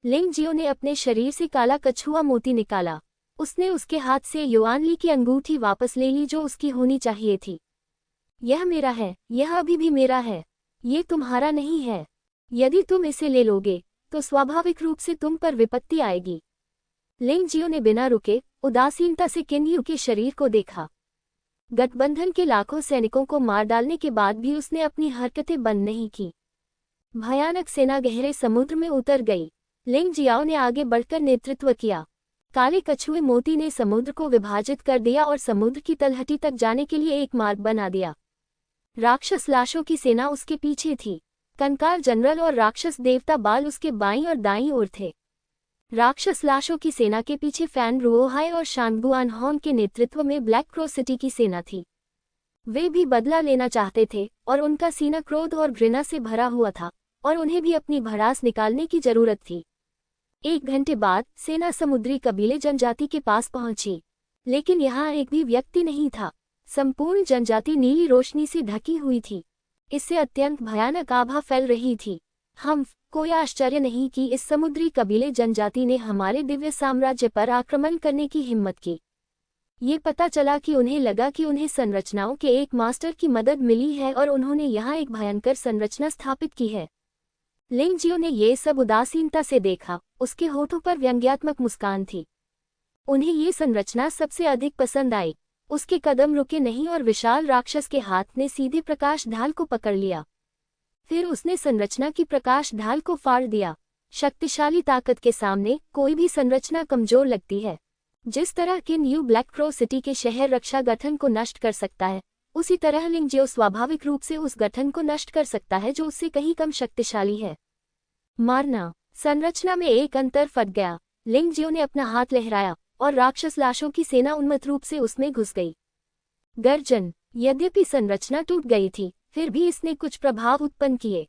लिंगजियो ने अपने शरीर से काला कछुआ मोती निकाला। उसने उसके हाथ से युआनली की अंगूठी वापस ले ली जो उसकी होनी चाहिए थी। यह मेरा है, यह अभी भी मेरा है, ये तुम्हारा नहीं है। यदि तुम इसे ले लोगे तो स्वाभाविक रूप से तुम पर विपत्ति आएगी। लिंगजियो ने बिना रुके उदासीनता से किन्यू के शरीर को देखा। गठबंधन के लाखों सैनिकों को मार डालने के बाद भी उसने अपनी हरकतें बंद नहीं की। भयानक सेना गहरे समुद्र में उतर गई। लिंगजियाओ ने आगे बढ़कर नेतृत्व किया। काले कछुए मोती ने समुद्र को विभाजित कर दिया और समुद्र की तलहटी तक जाने के लिए एक मार्ग बना दिया। राक्षस लाशों की सेना उसके पीछे थी। कंकाल जनरल और राक्षस देवता बाल उसके बाईं और दाईं ओर थे। राक्षस लाशों की सेना के पीछे फैन रुओहाई और शांगुआन हॉन के नेतृत्व में ब्लैक क्रॉ सिटी की सेना थी। वे भी बदला लेना चाहते थे और उनका सीना क्रोध और घृणा से भरा हुआ था और उन्हें भी अपनी भड़ास निकालने की जरूरत थी। 1 घंटे बाद सेना समुद्री कबीले जनजाति के पास पहुंची, लेकिन यहाँ एक भी व्यक्ति नहीं था। संपूर्ण जनजाति नीली रोशनी से ढकी हुई थी। इससे अत्यंत भयानक आभा फैल रही थी। कोई आश्चर्य नहीं कि इस समुद्री कबीले जनजाति ने हमारे दिव्य साम्राज्य पर आक्रमण करने की हिम्मत की। ये पता चला कि उन्हें लगा कि उन्हें संरचनाओं के एक मास्टर की मदद मिली है और उन्होंने यहाँ एक भयंकर संरचना स्थापित की है। लिंगजियो ने ये सब उदासीनता से देखा। उसके होठों पर व्यंग्यात्मक मुस्कान थी। उन्हें ये संरचना सबसे अधिक पसंद आई। उसके कदम रुके नहीं और विशाल राक्षस के हाथ ने सीधे प्रकाश ढाल को पकड़ लिया। फिर उसने संरचना की प्रकाश ढाल को फाड़ दिया। शक्तिशाली ताकत के सामने कोई भी संरचना कमजोर लगती है। जिस तरह किन यू ब्लैक क्रो सिटी के शहर रक्षा गठन को नष्ट कर सकता है, उसी तरह लिंग जियो स्वाभाविक रूप से उस गठन को नष्ट कर सकता है जो उससे कहीं कम शक्तिशाली है। मारना। संरचना में एक अंतर फट गया। लिंग जियो ने अपना हाथ लहराया और राक्षस लाशों की सेना उन्मत्त रूप से उसमें घुस गई। गर्जन। यद्यपि संरचना टूट गई थी, फिर भी इसने कुछ प्रभाव उत्पन्न किए।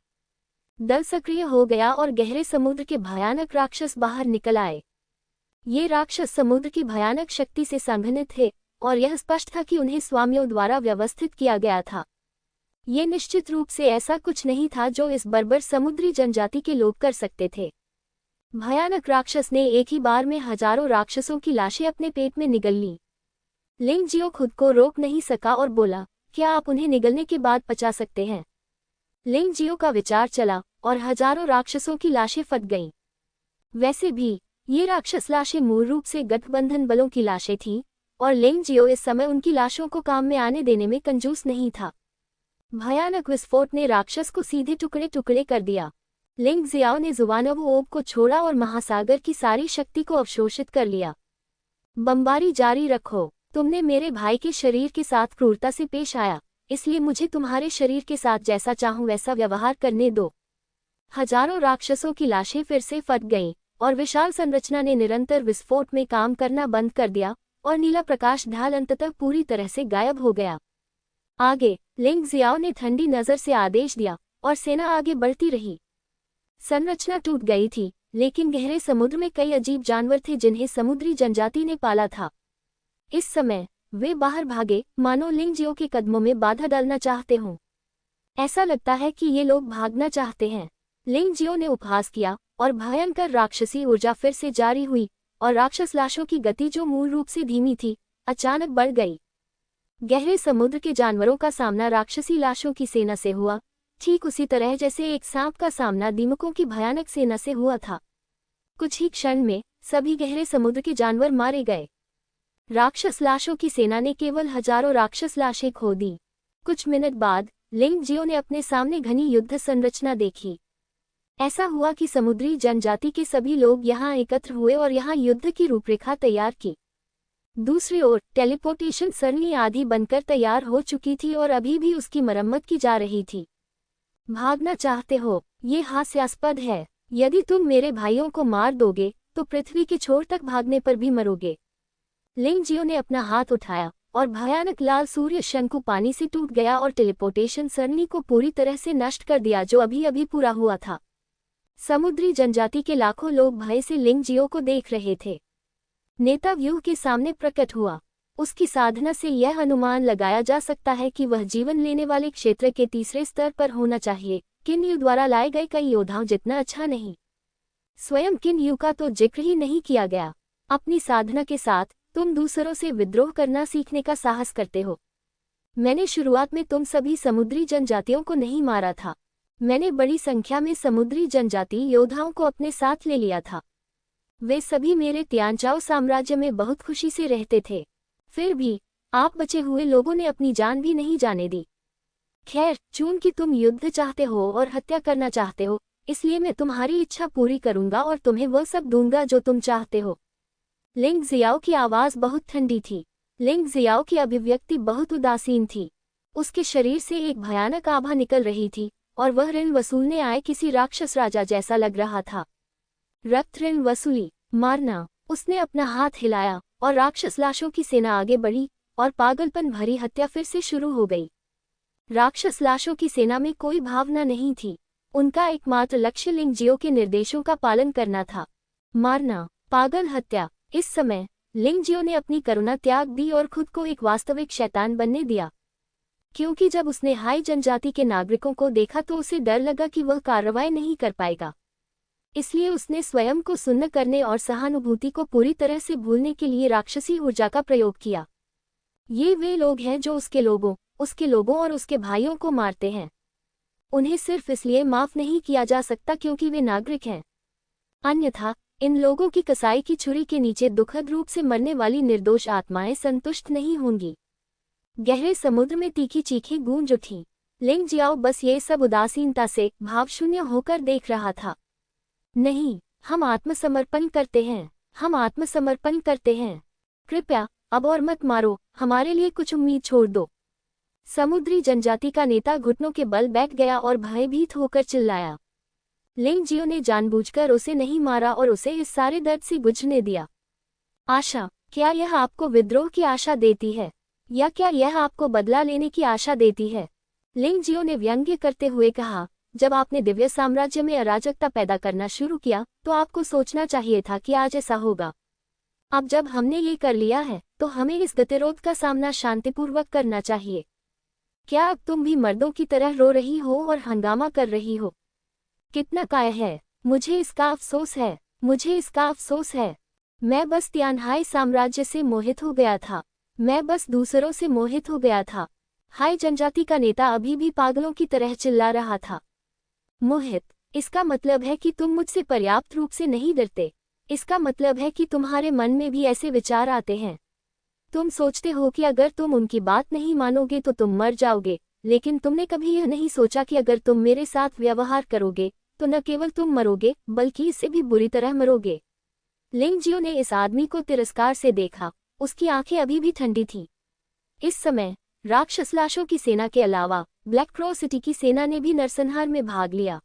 दल सक्रिय हो गया और गहरे समुद्र के भयानक राक्षस बाहर निकल आए। ये राक्षस समुद्र की भयानक शक्ति से संघनित थे और यह स्पष्ट था कि उन्हें स्वामियों द्वारा व्यवस्थित किया गया था। ये निश्चित रूप से ऐसा कुछ नहीं था जो इस बर्बर समुद्री जनजाति के लोग कर सकते थे। भयानक राक्षस ने एक ही बार में हजारों राक्षसों की लाशें अपने पेट में निगल लीं। लिंग जियो खुद को रोक नहीं सका और बोला, क्या आप उन्हें निगलने के बाद पचा सकते हैं? लिंग जियो का विचार चला और हजारों राक्षसों की लाशें फट गईं। वैसे भी ये राक्षस लाशें मूल रूप से गठबंधन बलों की लाशें थीं और लिंग जियो इस समय उनकी लाशों को काम में आने देने में कंजूस नहीं था। भयानक विस्फोट ने राक्षस को सीधे टुकड़े टुकड़े कर दिया। लिंग जियाओ ने जुवानव ओब को छोड़ा और महासागर की सारी शक्ति को अवशोषित कर लिया। बमबारी जारी रखो। तुमने मेरे भाई के शरीर के साथ क्रूरता से पेश आया, इसलिए मुझे तुम्हारे शरीर के साथ जैसा चाहूं वैसा व्यवहार करने दो। हजारों राक्षसों की लाशें फिर से फट गईं और विशाल संरचना ने निरंतर विस्फोट में काम करना बंद कर दिया और नीला प्रकाश ढाल अंततः पूरी तरह से गायब हो गया। आगे। लिंग जियाओ ने ठंडी नजर से आदेश दिया और सेना आगे बढ़ती रही। संरचना टूट गई थी, लेकिन गहरे समुद्र में कई अजीब जानवर थे जिन्हें समुद्री जनजाति ने पाला था। इस समय वे बाहर भागे, मानो लिंग जियो के कदमों में बाधा डालना चाहते हों। ऐसा लगता है कि ये लोग भागना चाहते हैं। लिंग जियो ने उपहास किया और भयंकर राक्षसी ऊर्जा फिर से जारी हुई और राक्षस लाशों की गति जो मूल रूप से धीमी थी, अचानक बढ़ गई। गहरे समुद्र के जानवरों का सामना राक्षसी लाशों की सेना से हुआ, ठीक उसी तरह जैसे एक सांप का सामना दीमकों की भयानक सेना से हुआ था। कुछ ही क्षण में सभी गहरे समुद्र के जानवर मारे गए। राक्षस लाशों की सेना ने केवल हजारों राक्षस लाशें खो दी। कुछ मिनट बाद लिंग जियो ने अपने सामने घनी युद्ध संरचना देखी। ऐसा हुआ कि समुद्री जनजाति के सभी लोग यहाँ एकत्र हुए और यहाँ युद्ध की रूपरेखा तैयार की। दूसरी ओर टेलीपोर्टेशन सरणी आधी बनकर तैयार हो चुकी थी और अभी भी उसकी मरम्मत की जा रही थी। भागना चाहते हो? ये हास्यास्पद है। यदि तुम मेरे भाइयों को मार दोगे तो पृथ्वी के छोर तक भागने पर भी मरोगे। लिंग जियो ने अपना हाथ उठाया और भयानक लाल सूर्य शंकु पानी से टूट गया और टेलीपोर्टेशन सरणी को पूरी तरह से नष्ट कर दिया जो अभी अभी पूरा हुआ था। समुद्री जनजाति के लाखों लोग भय से लिंग जियो को देख रहे थे। नेता व्यूह के सामने प्रकट हुआ। उसकी साधना से यह अनुमान लगाया जा सकता है कि वह जीवन लेने वाले क्षेत्र के तीसरे स्तर पर होना चाहिए। किन यू द्वारा लाए गए कई योद्धाओं जितना अच्छा नहीं। स्वयं किन यू का तो जिक्र ही नहीं किया गया। अपनी साधना के साथ तुम दूसरों से विद्रोह करना सीखने का साहस करते हो। मैंने शुरुआत में तुम सभी समुद्री जनजातियों को नहीं मारा था। मैंने बड़ी संख्या में समुद्री जनजाति योद्धाओं को अपने साथ ले लिया था। वे सभी मेरे तियानचाओ साम्राज्य में बहुत खुशी से रहते थे। फिर भी आप बचे हुए लोगों ने अपनी जान भी नहीं जाने दी। खैर, चूंकि तुम युद्ध चाहते हो और हत्या करना चाहते हो, इसलिए मैं तुम्हारी इच्छा पूरी करूंगा और तुम्हें वह सब दूंगा जो तुम चाहते हो। लिंग जियाओ की आवाज बहुत ठंडी थी। लिंग जियाओ की अभिव्यक्ति बहुत उदासीन थी। उसके शरीर से एक भयानक आभा निकल रही थी और वह ऋण वसूलने आए किसी राक्षस राजा जैसा लग रहा था। रक्त ऋण वसूली, मारना। उसने अपना हाथ हिलाया और राक्षस लाशों की सेना आगे बढ़ी और पागलपन भरी हत्या फिर से शुरू हो गई। राक्षस लाशों की सेना में कोई भावना नहीं थी। उनका एकमात्र लक्ष्य लिंग जियो के निर्देशों का पालन करना था। मारना, पागल हत्या। इस समय लिंग जियो ने अपनी करुणा त्याग दी और खुद को एक वास्तविक शैतान बनने दिया। क्योंकि जब उसने हाई जनजाति के नागरिकों को देखा तो उसे डर लगा कि वह कार्रवाई नहीं कर पाएगा। इसलिए उसने स्वयं को सुन्न करने और सहानुभूति को पूरी तरह से भूलने के लिए राक्षसी ऊर्जा का प्रयोग किया। ये वे लोग हैं जो उसके लोगों और उसके भाइयों को मारते हैं। उन्हें सिर्फ इसलिए माफ नहीं किया जा सकता क्योंकि वे नागरिक हैं। अन्यथा इन लोगों की कसाई की छुरी के नीचे दुखद रूप से मरने वाली निर्दोष आत्माएं संतुष्ट नहीं होंगी। गहरे समुद्र में तीखी चीखें गूंज उठीं। लिंग जियाओ बस ये सब उदासीनता से भावशून्य होकर देख रहा था। नहीं, हम आत्मसमर्पण करते हैं, हम आत्मसमर्पण करते हैं। कृपया अब और मत मारो, हमारे लिए कुछ उम्मीद छोड़ दो। समुद्री जनजाति का नेता घुटनों के बल बैठ गया और भयभीत होकर चिल्लाया। लिंग जियो ने जानबूझकर उसे नहीं मारा और उसे इस सारे दर्द से गुजरने दिया। आशा, क्या यह आपको विद्रोह की आशा देती है, या क्या यह आपको बदला लेने की आशा देती है? लिंग जियो ने व्यंग्य करते हुए कहा, जब आपने दिव्य साम्राज्य में अराजकता पैदा करना शुरू किया तो आपको सोचना चाहिए था कि आज ऐसा होगा। अब जब हमने ये कर लिया है तो हमें इस गतिरोध का सामना शांतिपूर्वक करना चाहिए। क्या अब तुम भी मर्दों की तरह रो रही हो और हंगामा कर रही हो? कितना काय है, मुझे इसका अफसोस है, मुझे इसका अफसोस है। मैं बस तियानहाई साम्राज्य से मोहित हो गया था, मैं बस दूसरों से मोहित हो गया था। हाई जनजाति का नेता अभी भी पागलों की तरह चिल्ला रहा था। मोहित, इसका मतलब है कि तुम मुझसे पर्याप्त रूप से नहीं डरते। इसका मतलब है कि तुम्हारे मन में भी ऐसे विचार आते हैं। तुम सोचते हो कि अगर तुम उनकी बात नहीं मानोगे तो तुम मर जाओगे, लेकिन तुमने कभी यह नहीं सोचा कि अगर तुम मेरे साथ व्यवहार करोगे तो न केवल तुम मरोगे बल्कि इससे भी बुरी तरह मरोगे। लिंग जियो ने इस आदमी को तिरस्कार से देखा, उसकी आंखें अभी भी ठंडी थीं। इस समय राक्षस लाशों की सेना के अलावा ब्लैक क्रॉ सिटी की सेना ने भी नरसंहार में भाग लिया।